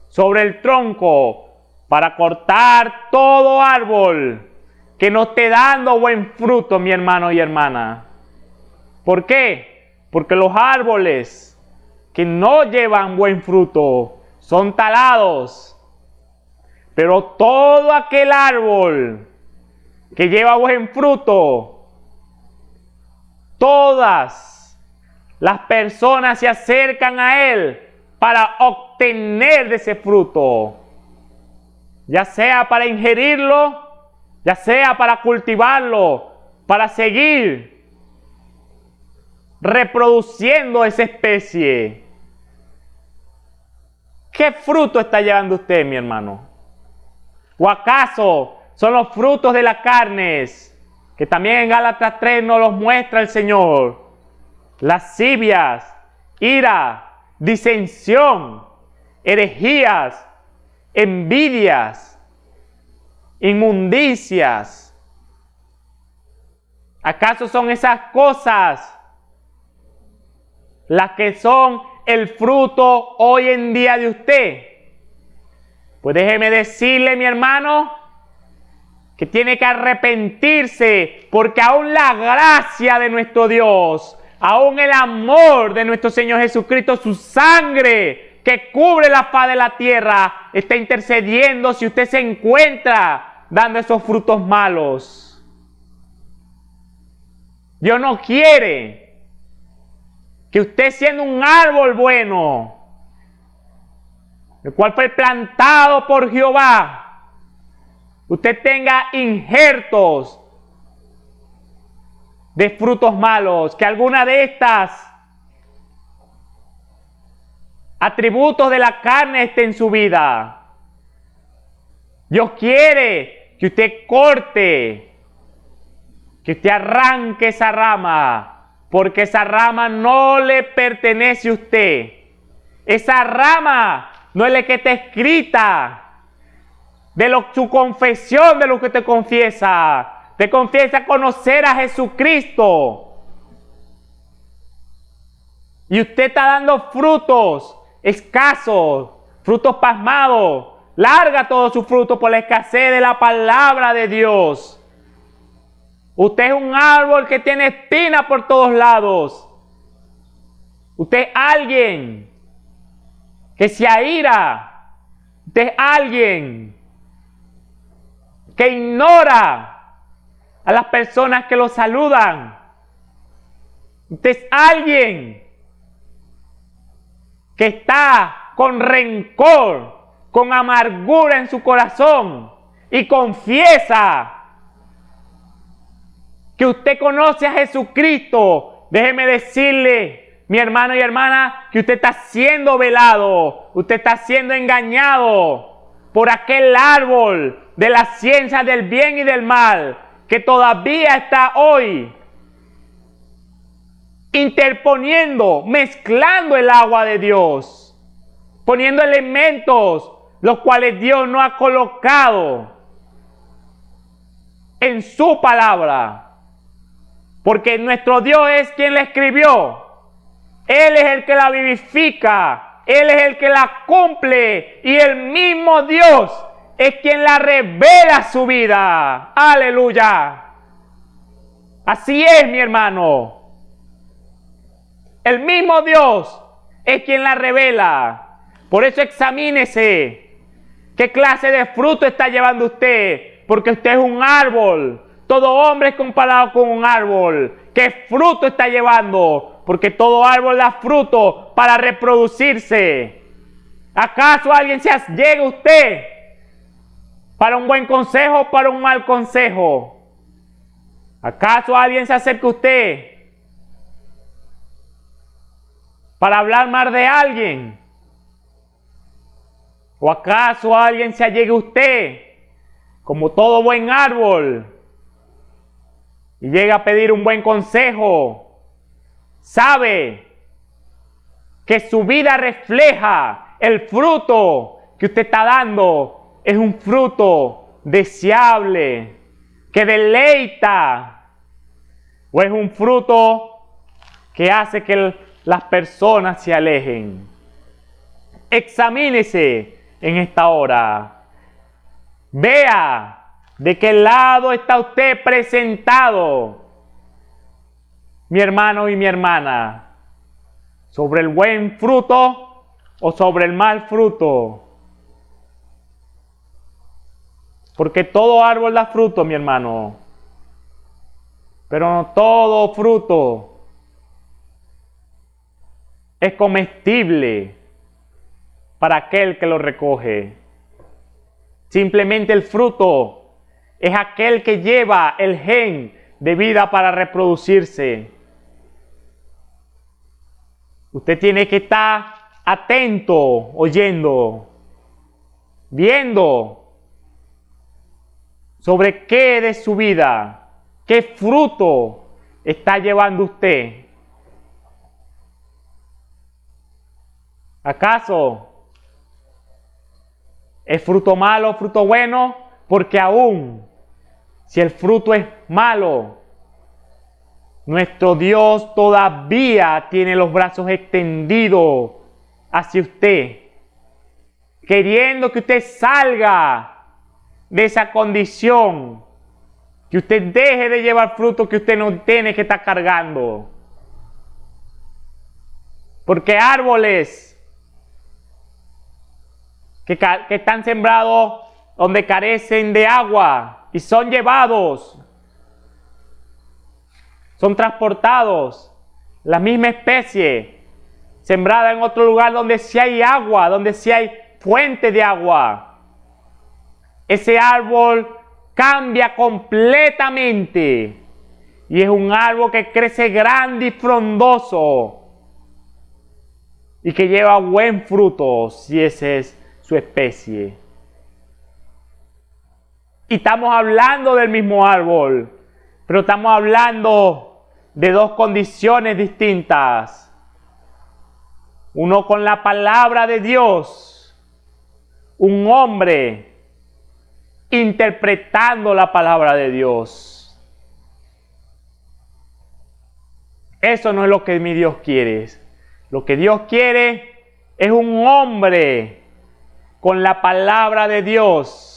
sobre el tronco, para cortar todo árbol que no esté dando buen fruto, mi hermano y hermana. ¿Por qué? Porque los árboles que no llevan buen fruto son talados. Pero todo aquel árbol que lleva buen fruto, todas las personas se acercan a él para obtener de ese fruto, ya sea para ingerirlo, ya sea para cultivarlo, para seguir reproduciendo esa especie. ¿Qué fruto está llevando usted, mi hermano? ¿O acaso son los frutos de las carnes, que también en Gálatas 3 nos los muestra el Señor? Lascivias, ira, disensión, herejías, envidias, inmundicias. ¿Acaso son esas cosas las que son el fruto hoy en día de usted? Pues déjeme decirle, mi hermano, que tiene que arrepentirse, porque aún la gracia de nuestro Dios, aún el amor de nuestro Señor Jesucristo, su sangre que cubre la faz de la tierra, está intercediendo si usted se encuentra dando esos frutos malos. Dios no quiere que usted, siendo un árbol bueno, el cual fue plantado por Jehová, usted tenga injertos de frutos malos, que alguna de estas atributos de la carne esté en su vida. Dios quiere que usted corte, que usted arranque esa rama, porque esa rama no le pertenece a usted. Esa rama no es la que está escrita de su confesión, de lo que te confiesa. Te confiesa conocer a Jesucristo. Y usted está dando frutos escasos, frutos pasmados. Larga todo su fruto por la escasez de la palabra de Dios. Usted es un árbol que tiene espinas por todos lados. Usted es alguien que se aira. Usted es alguien que ignora a las personas que lo saludan. Usted es alguien que está con rencor, con amargura en su corazón y confiesa que usted conoce a Jesucristo. Déjeme decirle, mi hermano y hermana, que usted está siendo velado, usted está siendo engañado por aquel árbol de la ciencia del bien y del mal, que todavía está hoy interponiendo, mezclando el agua de Dios, poniendo elementos los cuales Dios no ha colocado en su palabra. Porque nuestro Dios es quien la escribió. Él es el que la vivifica. Él es el que la cumple. Y el mismo Dios es quien la revela su vida. Aleluya. Así es, mi hermano. El mismo Dios es quien la revela. Por eso examínese qué clase de fruto está llevando usted. Porque usted es un árbol. Todo hombre es comparado con un árbol. ¿Qué fruto está llevando? Porque todo árbol da fruto para reproducirse. ¿Acaso alguien se llega a usted para un buen consejo o para un mal consejo? ¿Acaso alguien se acerca a usted para hablar mal de alguien? ¿O acaso alguien se allega a usted como todo buen árbol y llega a pedir un buen consejo? Sabe que su vida refleja el fruto que usted está dando es un fruto deseable, que deleita, o es un fruto que hace que las personas se alejen. Examínese en esta hora. Vea de qué lado está usted presentado, mi hermano y mi hermana, sobre el buen fruto o sobre el mal fruto. Porque todo árbol da fruto, mi hermano, pero no todo fruto es comestible para aquel que lo recoge. Simplemente el fruto es aquel que lleva el gen de vida para reproducirse. Usted tiene que estar atento, oyendo, viendo sobre qué de su vida, qué fruto está llevando usted. ¿Acaso es fruto malo, fruto bueno? Porque aún si el fruto es malo, nuestro Dios todavía tiene los brazos extendidos hacia usted, queriendo que usted salga de esa condición, que usted deje de llevar fruto que usted no tiene que estar cargando. Porque árboles que están sembrados donde carecen de agua y son llevados, son transportados, la misma especie, sembrada en otro lugar donde sí hay agua, donde sí hay fuente de agua. Ese árbol cambia completamente y es un árbol que crece grande y frondoso y que lleva buen fruto si ese es su especie. Y estamos hablando del mismo árbol, pero estamos hablando de dos condiciones distintas. Uno con la palabra de Dios, un hombre interpretando la palabra de Dios. Eso no es lo que mi Dios quiere. Lo que Dios quiere es un hombre con la palabra de Dios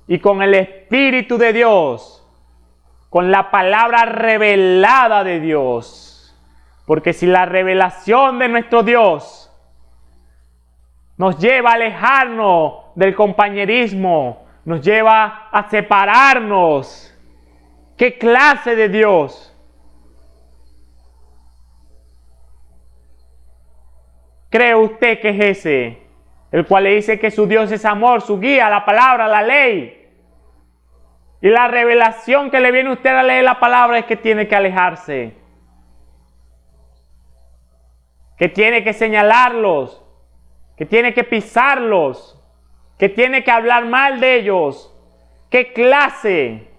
y con el Espíritu de Dios, con la palabra revelada de Dios. Porque si la revelación de nuestro Dios nos lleva a alejarnos del compañerismo, nos lleva a separarnos, ¿qué clase de Dios? ¿Cree usted que es ese? El cual le dice que su Dios es amor, su guía, la palabra, la ley. Y la revelación que le viene a usted a leer la palabra es que tiene que alejarse. Que tiene que señalarlos. Que tiene que pisarlos. Que tiene que hablar mal de ellos. ¿Qué clase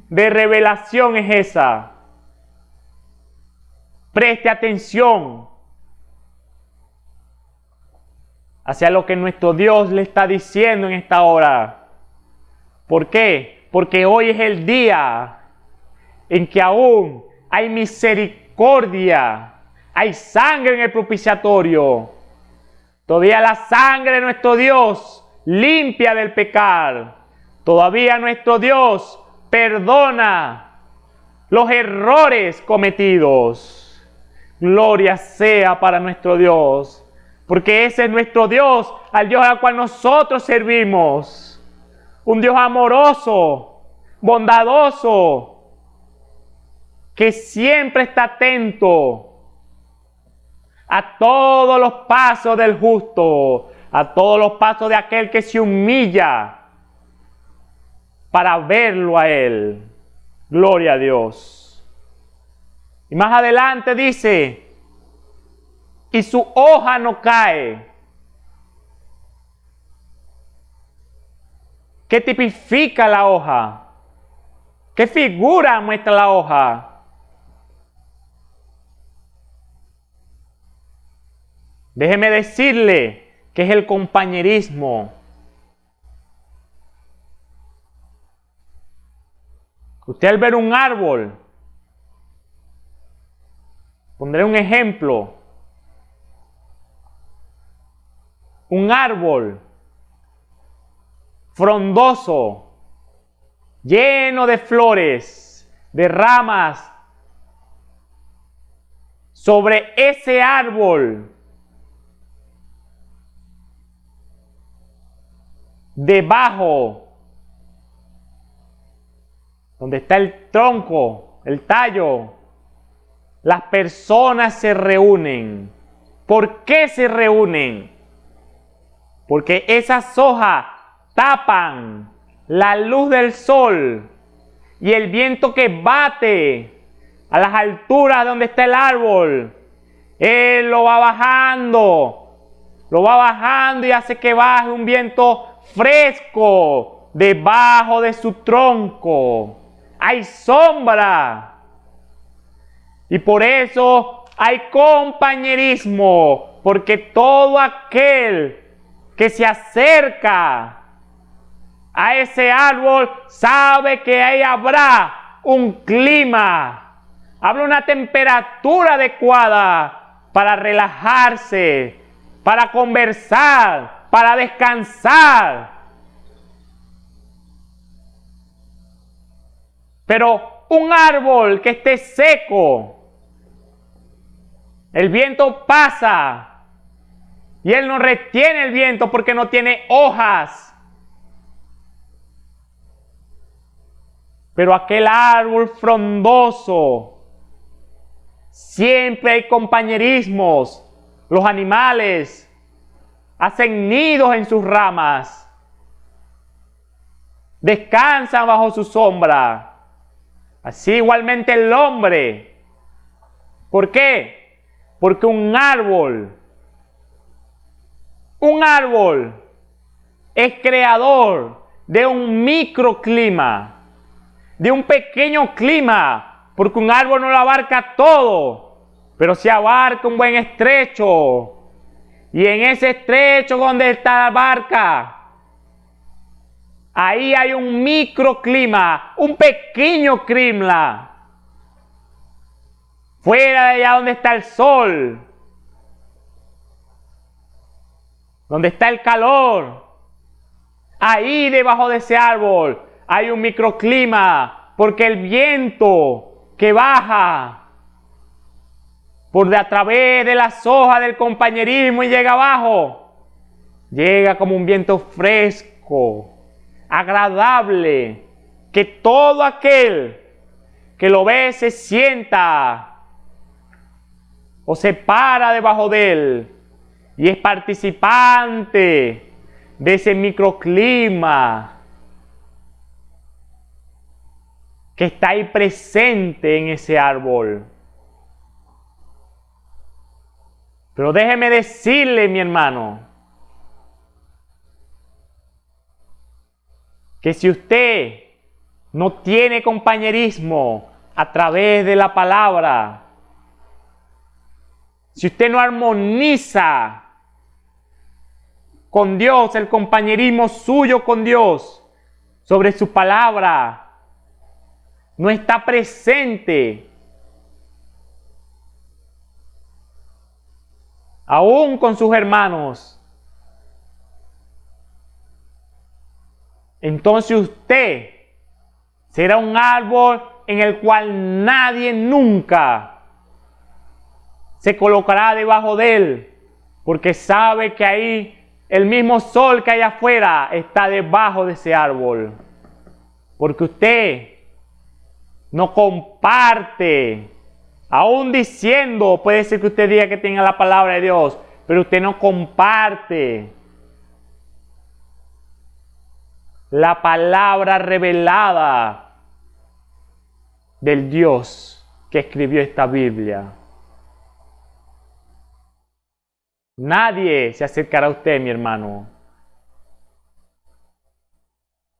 de revelación es esa? Preste atención hacia lo que nuestro Dios le está diciendo en esta hora. ¿Por qué? Porque hoy es el día en que aún hay misericordia, hay sangre en el propiciatorio. Todavía la sangre de nuestro Dios limpia del pecar. Todavía nuestro Dios perdona los errores cometidos. Gloria sea para nuestro Dios. Porque ese es nuestro Dios, al Dios al cual nosotros servimos. Un Dios amoroso, bondadoso, que siempre está atento a todos los pasos del justo, a todos los pasos de aquel que se humilla para verlo a Él. Gloria a Dios. Y más adelante dice, y su hoja no cae. ¿Qué tipifica la hoja? ¿Qué figura muestra la hoja? Déjeme decirle que es el compañerismo. Usted al ver un árbol, pondré un ejemplo. Un árbol frondoso, lleno de flores, de ramas. Sobre ese árbol, debajo, donde está el tronco, el tallo, las personas se reúnen. ¿Por qué se reúnen? Porque esas hojas tapan la luz del sol y el viento que bate a las alturas donde está el árbol, él lo va bajando y hace que baje un viento fresco debajo de su tronco. Hay sombra y por eso hay compañerismo, porque todo aquel que se acerca a ese árbol sabe que ahí habrá un clima, habrá una temperatura adecuada para relajarse, para conversar, para descansar. Pero un árbol que esté seco, el viento pasa y él no retiene el viento porque no tiene hojas. Pero aquel árbol frondoso, siempre hay compañerismos. Los animales hacen nidos en sus ramas, descansan bajo su sombra. Así igualmente el hombre. ¿Por qué? Porque un árbol es creador de un microclima, de un pequeño clima, porque un árbol no lo abarca todo, pero sí abarca un buen estrecho. Y en ese estrecho donde está la barca, ahí hay un microclima, un pequeño clima. Fuera de allá donde está el sol, donde está el calor, ahí debajo de ese árbol hay un microclima, porque el viento que baja a través de las hojas del compañerismo y llega abajo, llega como un viento fresco, agradable, que todo aquel que lo ve se sienta o se para debajo de él y es participante de ese microclima que está ahí presente en ese árbol. Pero déjeme decirle, mi hermano, que si usted no tiene compañerismo a través de la palabra, si usted no armoniza con Dios, el compañerismo suyo con Dios sobre su palabra, no está presente, aún con sus hermanos, entonces usted será un árbol en el cual nadie nunca se colocará debajo de él, porque sabe que ahí el mismo sol que hay afuera está debajo de ese árbol, porque usted no comparte. Aún diciendo, puede ser que usted diga que tenga la palabra de Dios, pero usted no comparte la palabra revelada del Dios que escribió esta Biblia. Nadie se acercará a usted, mi hermano,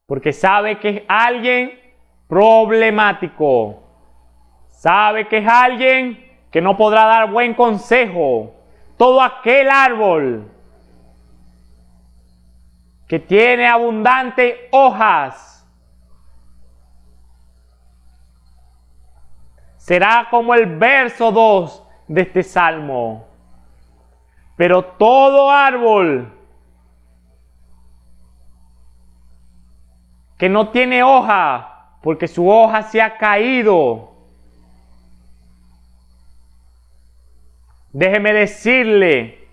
porque sabe que es alguien problemático. Sabe que es alguien que no podrá dar buen consejo. Todo aquel árbol que tiene abundantes hojas, será como el verso 2 de este salmo. Pero todo árbol que no tiene hoja, porque su hoja se ha caído, déjeme decirle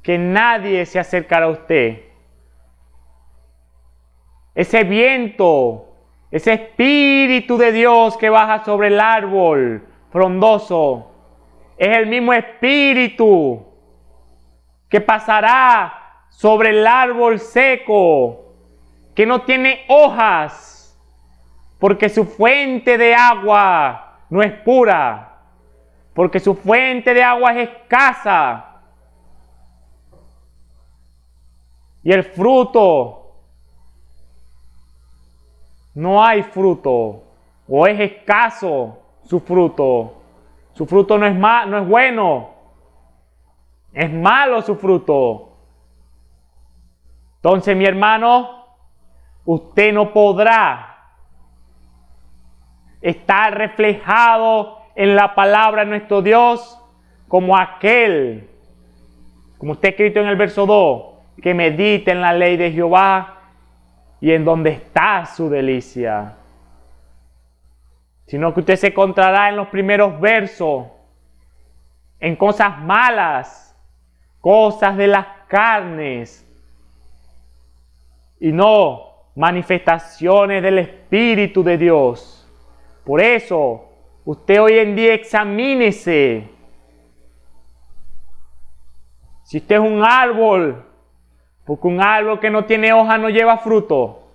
que nadie se acercará a usted. Ese viento, ese espíritu de Dios que baja sobre el árbol frondoso, es el mismo espíritu que pasará sobre el árbol seco, que no tiene hojas, porque su fuente de agua no es pura, porque su fuente de agua es escasa. Y el fruto, no hay fruto, o es escaso su fruto. Su fruto no es bueno, es malo su fruto. Entonces, mi hermano, usted no podrá estar reflejado en la palabra de nuestro Dios como aquel, como está escrito en el verso 2, que medita en la ley de Jehová y en donde está su delicia. Sino que usted se encontrará en los primeros versos en cosas malas, cosas de las carnes, y no manifestaciones del Espíritu de Dios. Por eso, usted hoy en día examínese. Si usted es un árbol, porque un árbol que no tiene hoja no lleva fruto.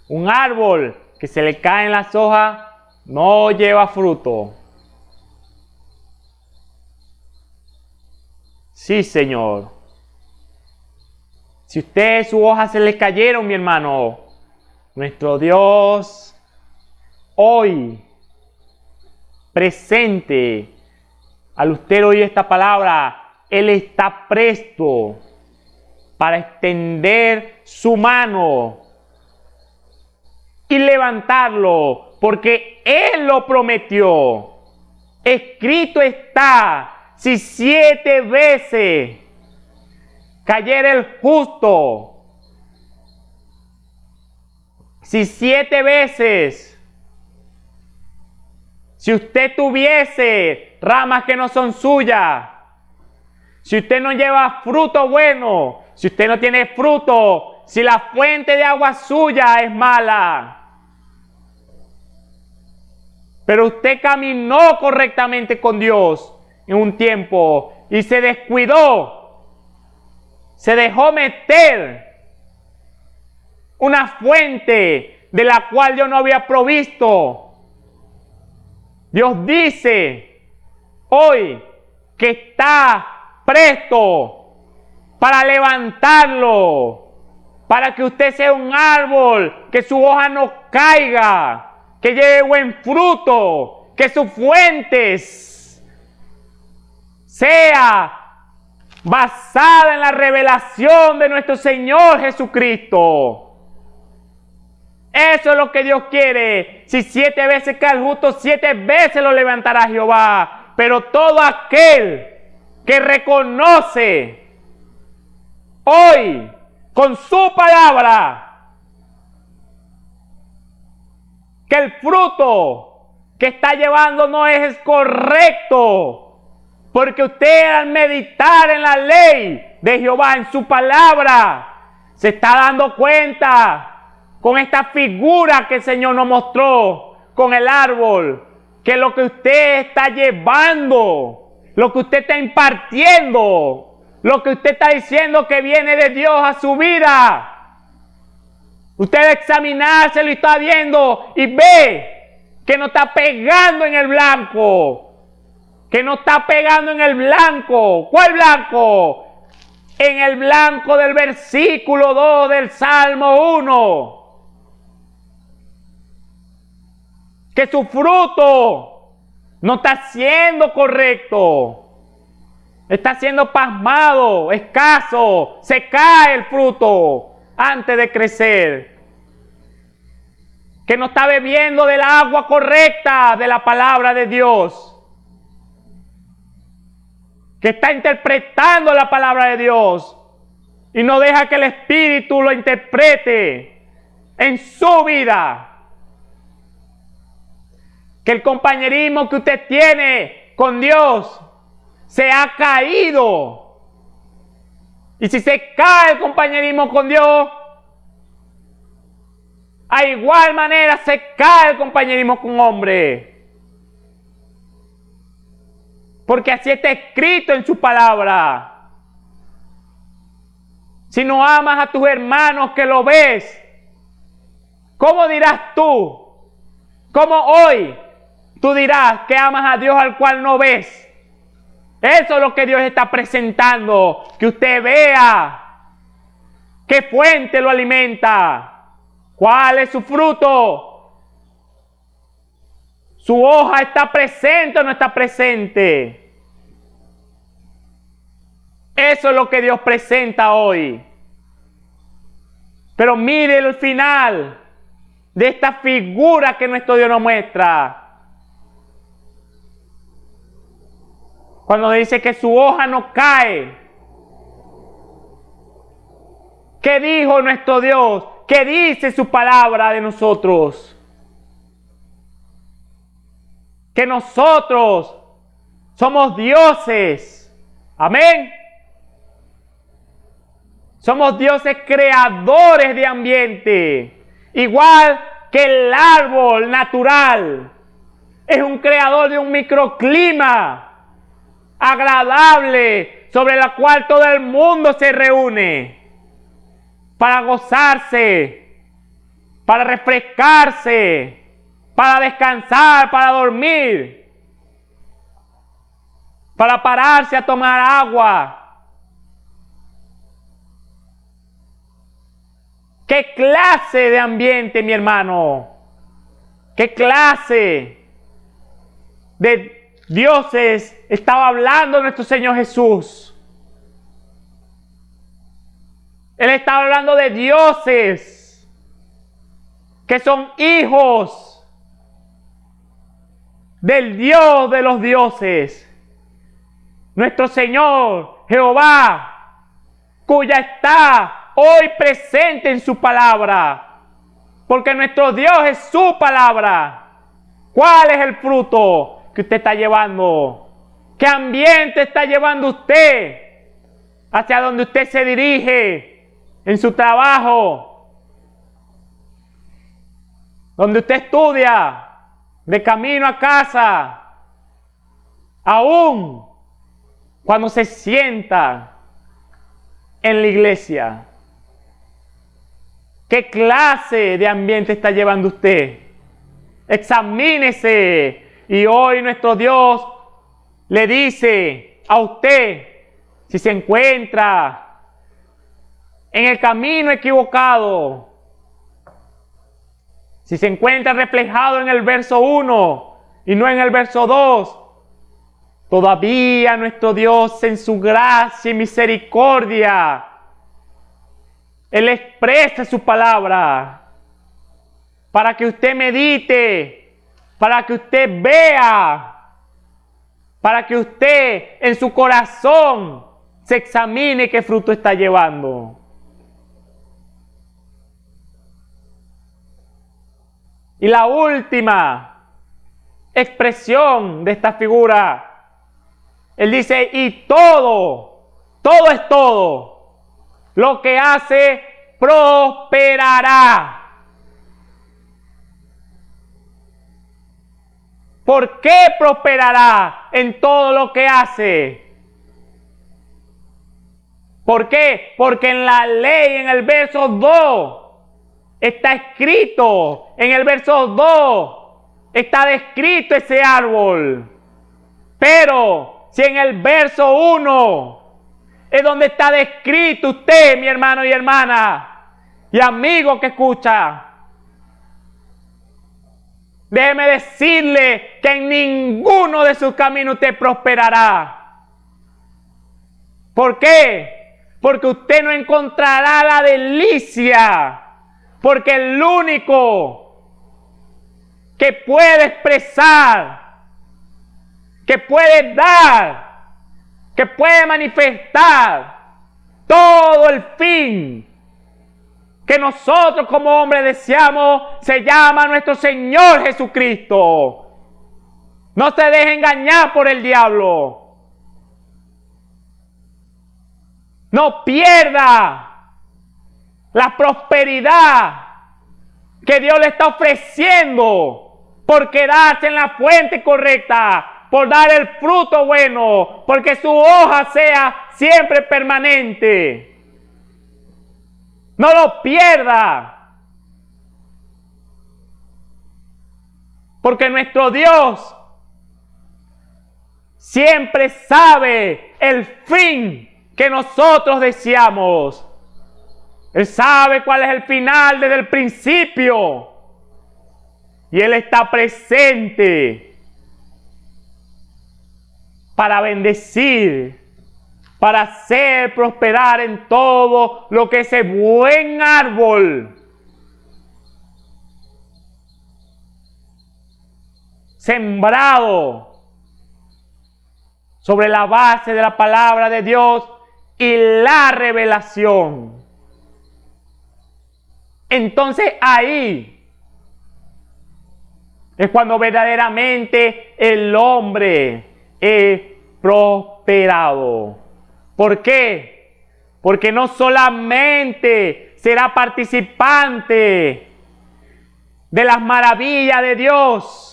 Un árbol que se le caen las hojas no lleva fruto. Sí, Señor. Si usted sus hojas se le cayeron, mi hermano, nuestro Dios hoy presente, al usted oír esta palabra, Él está presto para extender su mano y levantarlo, porque Él lo prometió. Escrito está, si 7 veces cayera el justo, si 7 veces, si usted tuviese ramas que no son suyas, si usted no lleva fruto bueno, si usted no tiene fruto, si la fuente de agua suya es mala, pero usted caminó correctamente con Dios en un tiempo y se descuidó, se dejó meter una fuente de la cual yo no había provisto. Dios dice hoy que está presto para levantarlo, para que usted sea un árbol, que su hoja no caiga, que lleve buen fruto, que sus fuentes sea basada en la revelación de nuestro Señor Jesucristo. Eso es lo que Dios quiere. Si 7 veces cae el justo, 7 veces lo levantará Jehová. Pero todo aquel que reconoce hoy con su palabra que el fruto que está llevando no es correcto, porque usted al meditar en la ley de Jehová, en su palabra, se está dando cuenta con esta figura que el Señor nos mostró con el árbol, que lo que usted está llevando, lo que usted está impartiendo, lo que usted está diciendo que viene de Dios a su vida, usted debe examinarse, lo está viendo y ve que no está pegando en el blanco, que no está pegando en el blanco. ¿Cuál blanco? En el blanco del versículo 2 del Salmo 1. Que su fruto no está siendo correcto. Está siendo pasmado, escaso, se cae el fruto antes de crecer. Que no está bebiendo del agua correcta de la palabra de Dios. Que está interpretando la palabra de Dios y no deja que el Espíritu lo interprete en su vida. Que el compañerismo que usted tiene con Dios se ha caído. Y si se cae el compañerismo con Dios, a igual manera se cae el compañerismo con hombre. Porque así está escrito en su palabra. Si no amas a tus hermanos que lo ves, ¿cómo dirás tú? ¿Cómo hoy tú dirás que amas a Dios al cual no ves? Eso es lo que Dios está presentando. Que usted vea qué fuente lo alimenta. ¿Cuál es su fruto? ¿Su hoja está presente o no está presente? Eso es lo que Dios presenta hoy. Pero mire el final de esta figura que nuestro Dios nos muestra. Cuando dice que su hoja no cae. ¿Qué dijo nuestro Dios? ¿Qué dice su palabra de nosotros? Que nosotros somos dioses. Amén. Somos dioses creadores de ambiente. Igual que el árbol natural. Es un creador de un microclima agradable sobre la cual todo el mundo se reúne para gozarse, para refrescarse, para descansar, para dormir, para pararse a tomar agua. ¿Qué clase de ambiente, mi hermano? ¿Qué clase de dioses estaba hablando nuestro Señor Jesús? Él estaba hablando de dioses que son hijos del Dios de los dioses, nuestro Señor Jehová, cuya está hoy presente en su palabra, porque nuestro Dios es su palabra. ¿Cuál es el fruto que usted está llevando? ¿Qué ambiente está llevando usted hacia donde usted se dirige en su trabajo, donde usted estudia, de camino a casa, aún cuando se sienta en la iglesia? ¿Qué clase de ambiente está llevando usted? Examínese. Y hoy nuestro Dios le dice a usted, si se encuentra en el camino equivocado, si se encuentra reflejado en el verso 1 y no en el verso 2, todavía nuestro Dios en su gracia y misericordia, Él expresa su palabra para que usted medite, para que usted vea, para que usted en su corazón se examine qué fruto está llevando. Y la última expresión de esta figura, Él dice, y todo es todo, lo que hace prosperará. ¿Por qué prosperará en todo lo que hace? ¿Por qué? Porque en la ley, en el verso 2, está escrito, en el verso 2, está descrito ese árbol. Pero si en el verso 1 es donde está descrito usted, mi hermano y hermana, y amigo que escucha, déjeme decirle que en ninguno de sus caminos usted prosperará. ¿Por qué? Porque usted no encontrará la delicia. Porque el único que puede expresar, que puede dar, que puede manifestar todo el fin que nosotros como hombres deseamos, se llama nuestro Señor Jesucristo. No se deje engañar por el diablo. No pierda la prosperidad que Dios le está ofreciendo por quedarse en la fuente correcta, por dar el fruto bueno, porque su hoja sea siempre permanente. No lo pierda. Porque nuestro Dios siempre sabe el fin que nosotros deseamos. Él sabe cuál es el final desde el principio. Y Él está presente para bendecir, para hacer prosperar en todo lo que ese buen árbol sembrado sobre la base de la palabra de Dios y la revelación. Entonces ahí es cuando verdaderamente el hombre es prosperado. ¿Por qué? Porque no solamente será participante de las maravillas de Dios,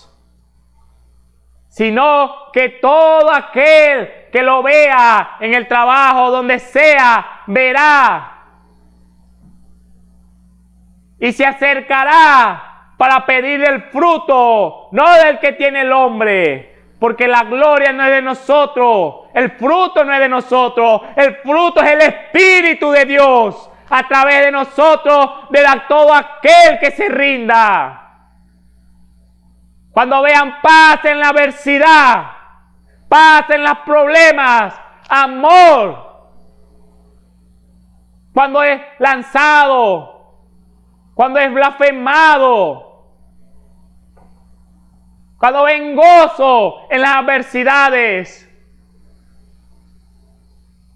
sino que todo aquel que lo vea en el trabajo, donde sea, verá y se acercará para pedirle el fruto, no del que tiene el hombre. Porque la gloria no es de nosotros, el fruto no es de nosotros, el fruto es el Espíritu de Dios a través de nosotros, de todo aquel que se rinda. Cuando vean paz en la adversidad, paz en los problemas, amor, cuando es lanzado, cuando es blasfemado, cuando ven gozo en las adversidades,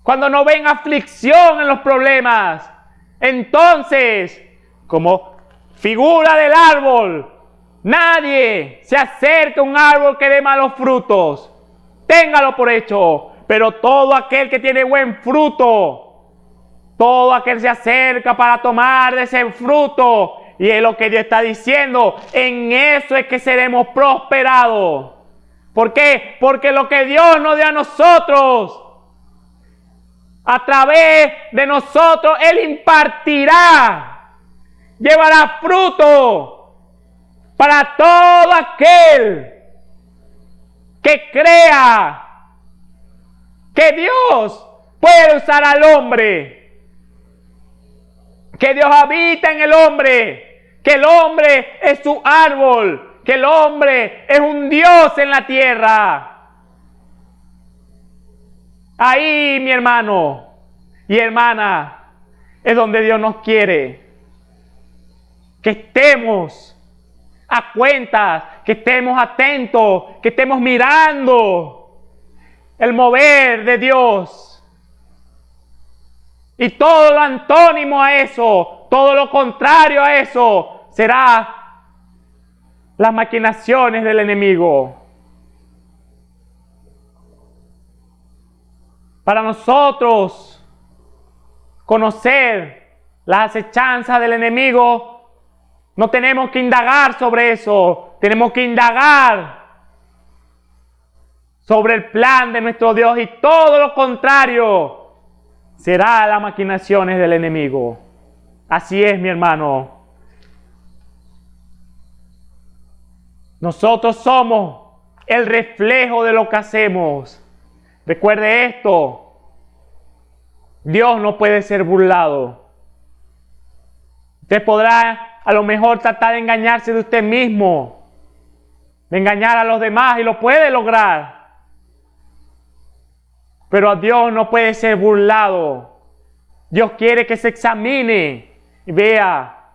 cuando no ven aflicción en los problemas, entonces, como figura del árbol, nadie se acerca a un árbol que dé malos frutos. Téngalo por hecho, pero todo aquel que tiene buen fruto, todo aquel se acerca para tomar de ese fruto. Y es lo que Dios está diciendo. En eso es que seremos prosperados. ¿Por qué? Porque lo que Dios nos dio a nosotros, a través de nosotros, Él impartirá, llevará fruto para todo aquel que crea que Dios puede usar al hombre, que Dios habita en el hombre, que el hombre es su árbol, que el hombre es un Dios en la tierra. Ahí, mi hermano y hermana, es donde Dios nos quiere. Que estemos a cuentas, que estemos atentos, que estemos mirando el mover de Dios. Y todo lo antónimo a eso, todo lo contrario a eso, será las maquinaciones del enemigo. Para nosotros conocer las acechanzas del enemigo, no tenemos que indagar sobre eso, tenemos que indagar sobre el plan de nuestro Dios, y todo lo contrario será las maquinaciones del enemigo. Así es, mi hermano. Nosotros somos el reflejo de lo que hacemos. Recuerde esto. Dios no puede ser burlado. Usted podrá a lo mejor tratar de engañarse de usted mismo, de engañar a los demás, y lo puede lograr. Pero a Dios no puede ser burlado. Dios quiere que se examine y vea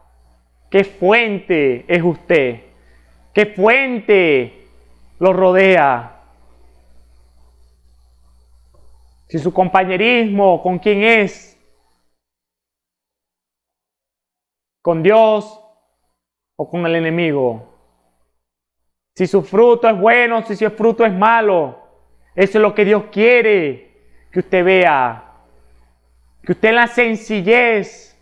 qué fuente es usted, qué fuente lo rodea. Si su compañerismo, ¿con quién es? ¿Con Dios o con el enemigo? Si su fruto es bueno, si su fruto es malo. Eso es lo que Dios quiere que usted vea. Que usted en la sencillez,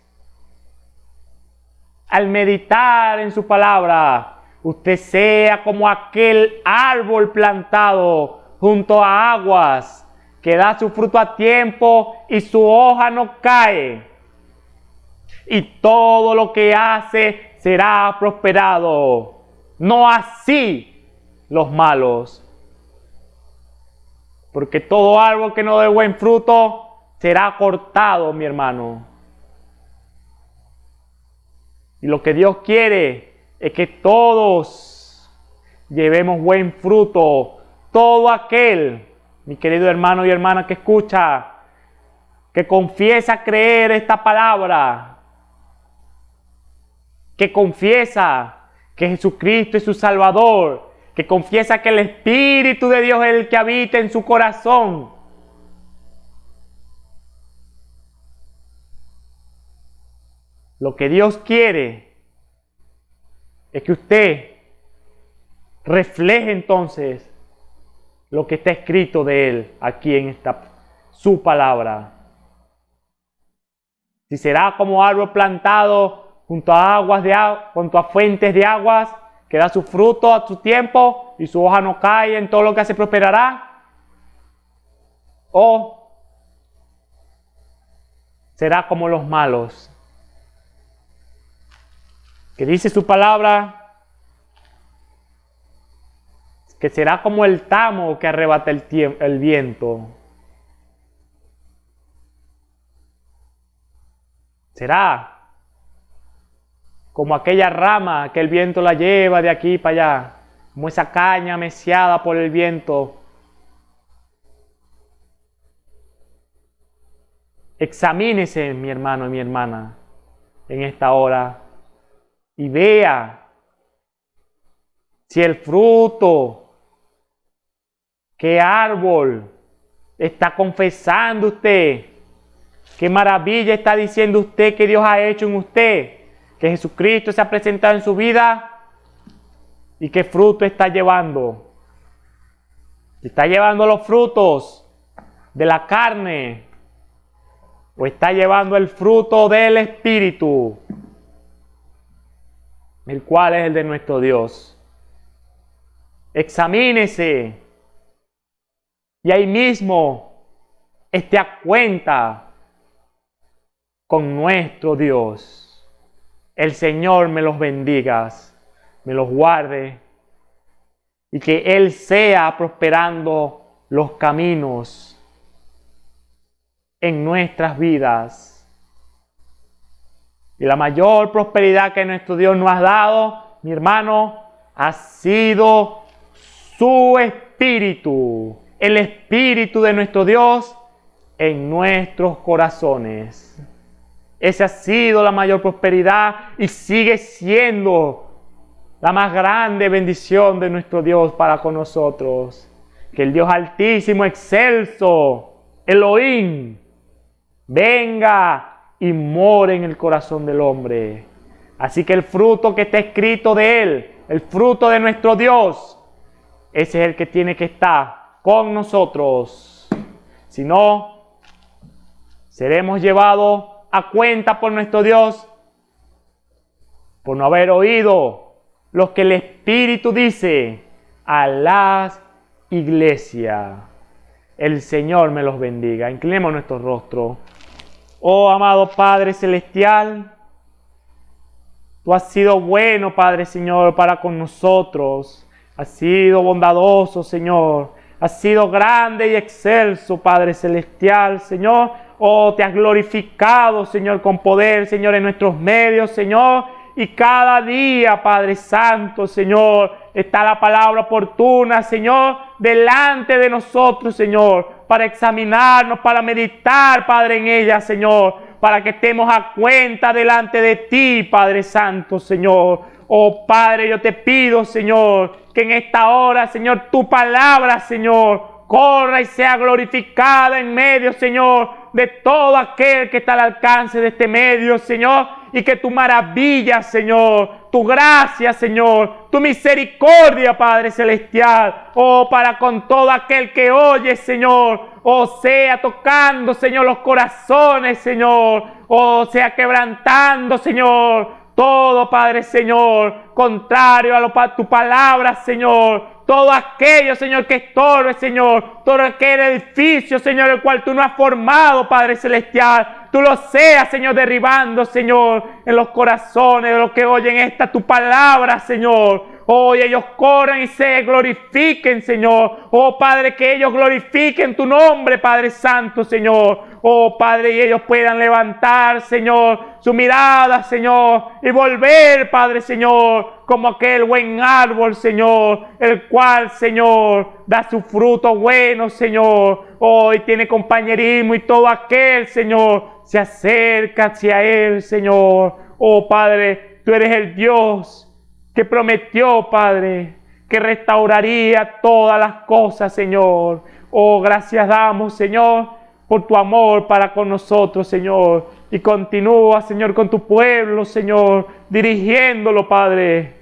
al meditar en su palabra, usted sea como aquel árbol plantado junto a aguas, que da su fruto a tiempo y su hoja no cae. Y todo lo que hace será prosperado. No así los malos. Porque todo árbol que no dé buen fruto será cortado, mi hermano. Y lo que Dios quiere es que todos llevemos buen fruto. Todo aquel, mi querido hermano y hermana que escucha, que confiesa creer esta palabra, que confiesa que Jesucristo es su Salvador, que confiesa que el Espíritu de Dios es el que habita en su corazón. Lo que Dios quiere es que usted refleje entonces lo que está escrito de Él aquí en su palabra. Si será como árbol plantado junto a fuentes de aguas, que da su fruto a su tiempo y su hoja no cae, en todo lo que hace prosperará. O será como los malos, que dice su palabra, que será como el tamo que arrebata el viento. Será como aquella rama que el viento la lleva de aquí para allá, como esa caña meciada por el viento. Examínese, mi hermano y mi hermana, en esta hora y vea si el fruto, qué árbol está confesando usted, qué maravilla está diciendo usted que Dios ha hecho en usted, que Jesucristo se ha presentado en su vida y qué fruto está llevando. ¿Está llevando los frutos de la carne o está llevando el fruto del Espíritu, el cual es el de nuestro Dios? Examínese y ahí mismo esté a cuenta con nuestro Dios. El Señor me los bendiga, me los guarde y que Él sea prosperando los caminos en nuestras vidas. Y la mayor prosperidad que nuestro Dios nos ha dado, mi hermano, ha sido su Espíritu, el Espíritu de nuestro Dios en nuestros corazones. Esa ha sido la mayor prosperidad y sigue siendo la más grande bendición de nuestro Dios para con nosotros. Que el Dios altísimo, excelso, Elohim, venga y more en el corazón del hombre. Así que el fruto que está escrito de Él, el fruto de nuestro Dios, ese es el que tiene que estar con nosotros. Si no, seremos llevados a cuenta por nuestro Dios por no haber oído lo que el Espíritu dice a las iglesias. El Señor me los bendiga. Inclinemos nuestro rostro. Oh amado Padre Celestial, Tú has sido bueno, Padre Señor, para con nosotros. Has sido bondadoso, Señor. Has sido grande y excelso, Padre Celestial, Señor. Oh, te has glorificado, Señor, con poder, Señor, en nuestros medios, Señor. Y cada día, Padre Santo, Señor, está la palabra oportuna, Señor, delante de nosotros, Señor, para examinarnos, para meditar, Padre, en ella, Señor, para que estemos a cuenta delante de ti, Padre Santo, Señor. Oh Padre, yo te pido, Señor, que en esta hora, Señor, tu palabra, Señor, corra y sea glorificada en medio, Señor, de todo aquel que está al alcance de este medio, Señor, y que tu maravilla, Señor, tu gracia, Señor, tu misericordia, Padre Celestial, oh, para con todo aquel que oye, Señor, oh, sea tocando, Señor, los corazones, Señor, oh, sea quebrantando, Señor, todo, Padre, Señor, contrario a tu palabra, Señor, todo aquello, Señor, que estorbe, Señor, todo aquel edificio, Señor, el cual tú no has formado, Padre Celestial, tú lo seas, Señor, derribando, Señor, en los corazones de los que oyen esta tu palabra, Señor. Hoy ellos corran y se glorifiquen, Señor. Oh, Padre, que ellos glorifiquen tu nombre, Padre Santo, Señor. Oh, Padre, y ellos puedan levantar, Señor, su mirada, Señor, y volver, Padre, Señor, como aquel buen árbol, Señor, el cual, Señor, da su fruto bueno, Señor. Oh, y tiene compañerismo y todo aquel, Señor, se acerca hacia él, Señor. Oh, Padre, tú eres el Dios que prometió, Padre, que restauraría todas las cosas, Señor. Oh, gracias damos, Señor, por tu amor para con nosotros, Señor. Y continúa, Señor, con tu pueblo, Señor, dirigiéndolo, Padre,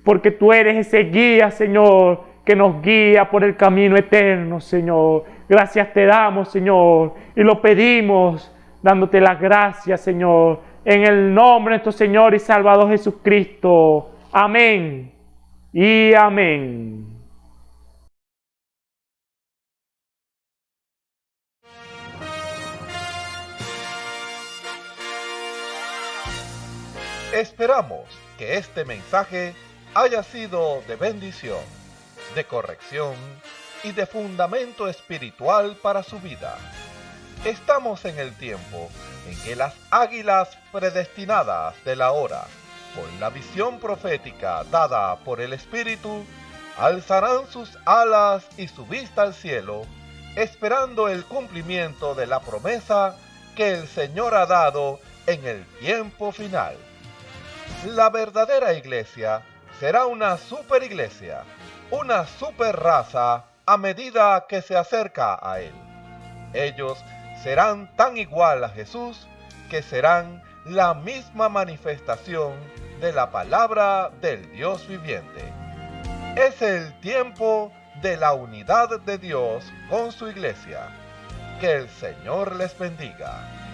porque tú eres ese guía, Señor, que nos guía por el camino eterno, Señor. Gracias te damos, Señor, y lo pedimos dándote las gracias, Señor, en el nombre de nuestro Señor y Salvador Jesucristo. Amén y amén. Esperamos que este mensaje haya sido de bendición, de corrección y de fundamento espiritual para su vida. Estamos en el tiempo en que las águilas predestinadas de la hora, con la visión profética dada por el Espíritu, alzarán sus alas y su vista al cielo, esperando el cumplimiento de la promesa que el Señor ha dado en el tiempo final. La verdadera iglesia será una superiglesia, una superraza a medida que se acerca a Él. Ellos serán tan igual a Jesús que serán la misma manifestación de la palabra del Dios viviente. Es el tiempo de la unidad de Dios con su iglesia. Que el Señor les bendiga.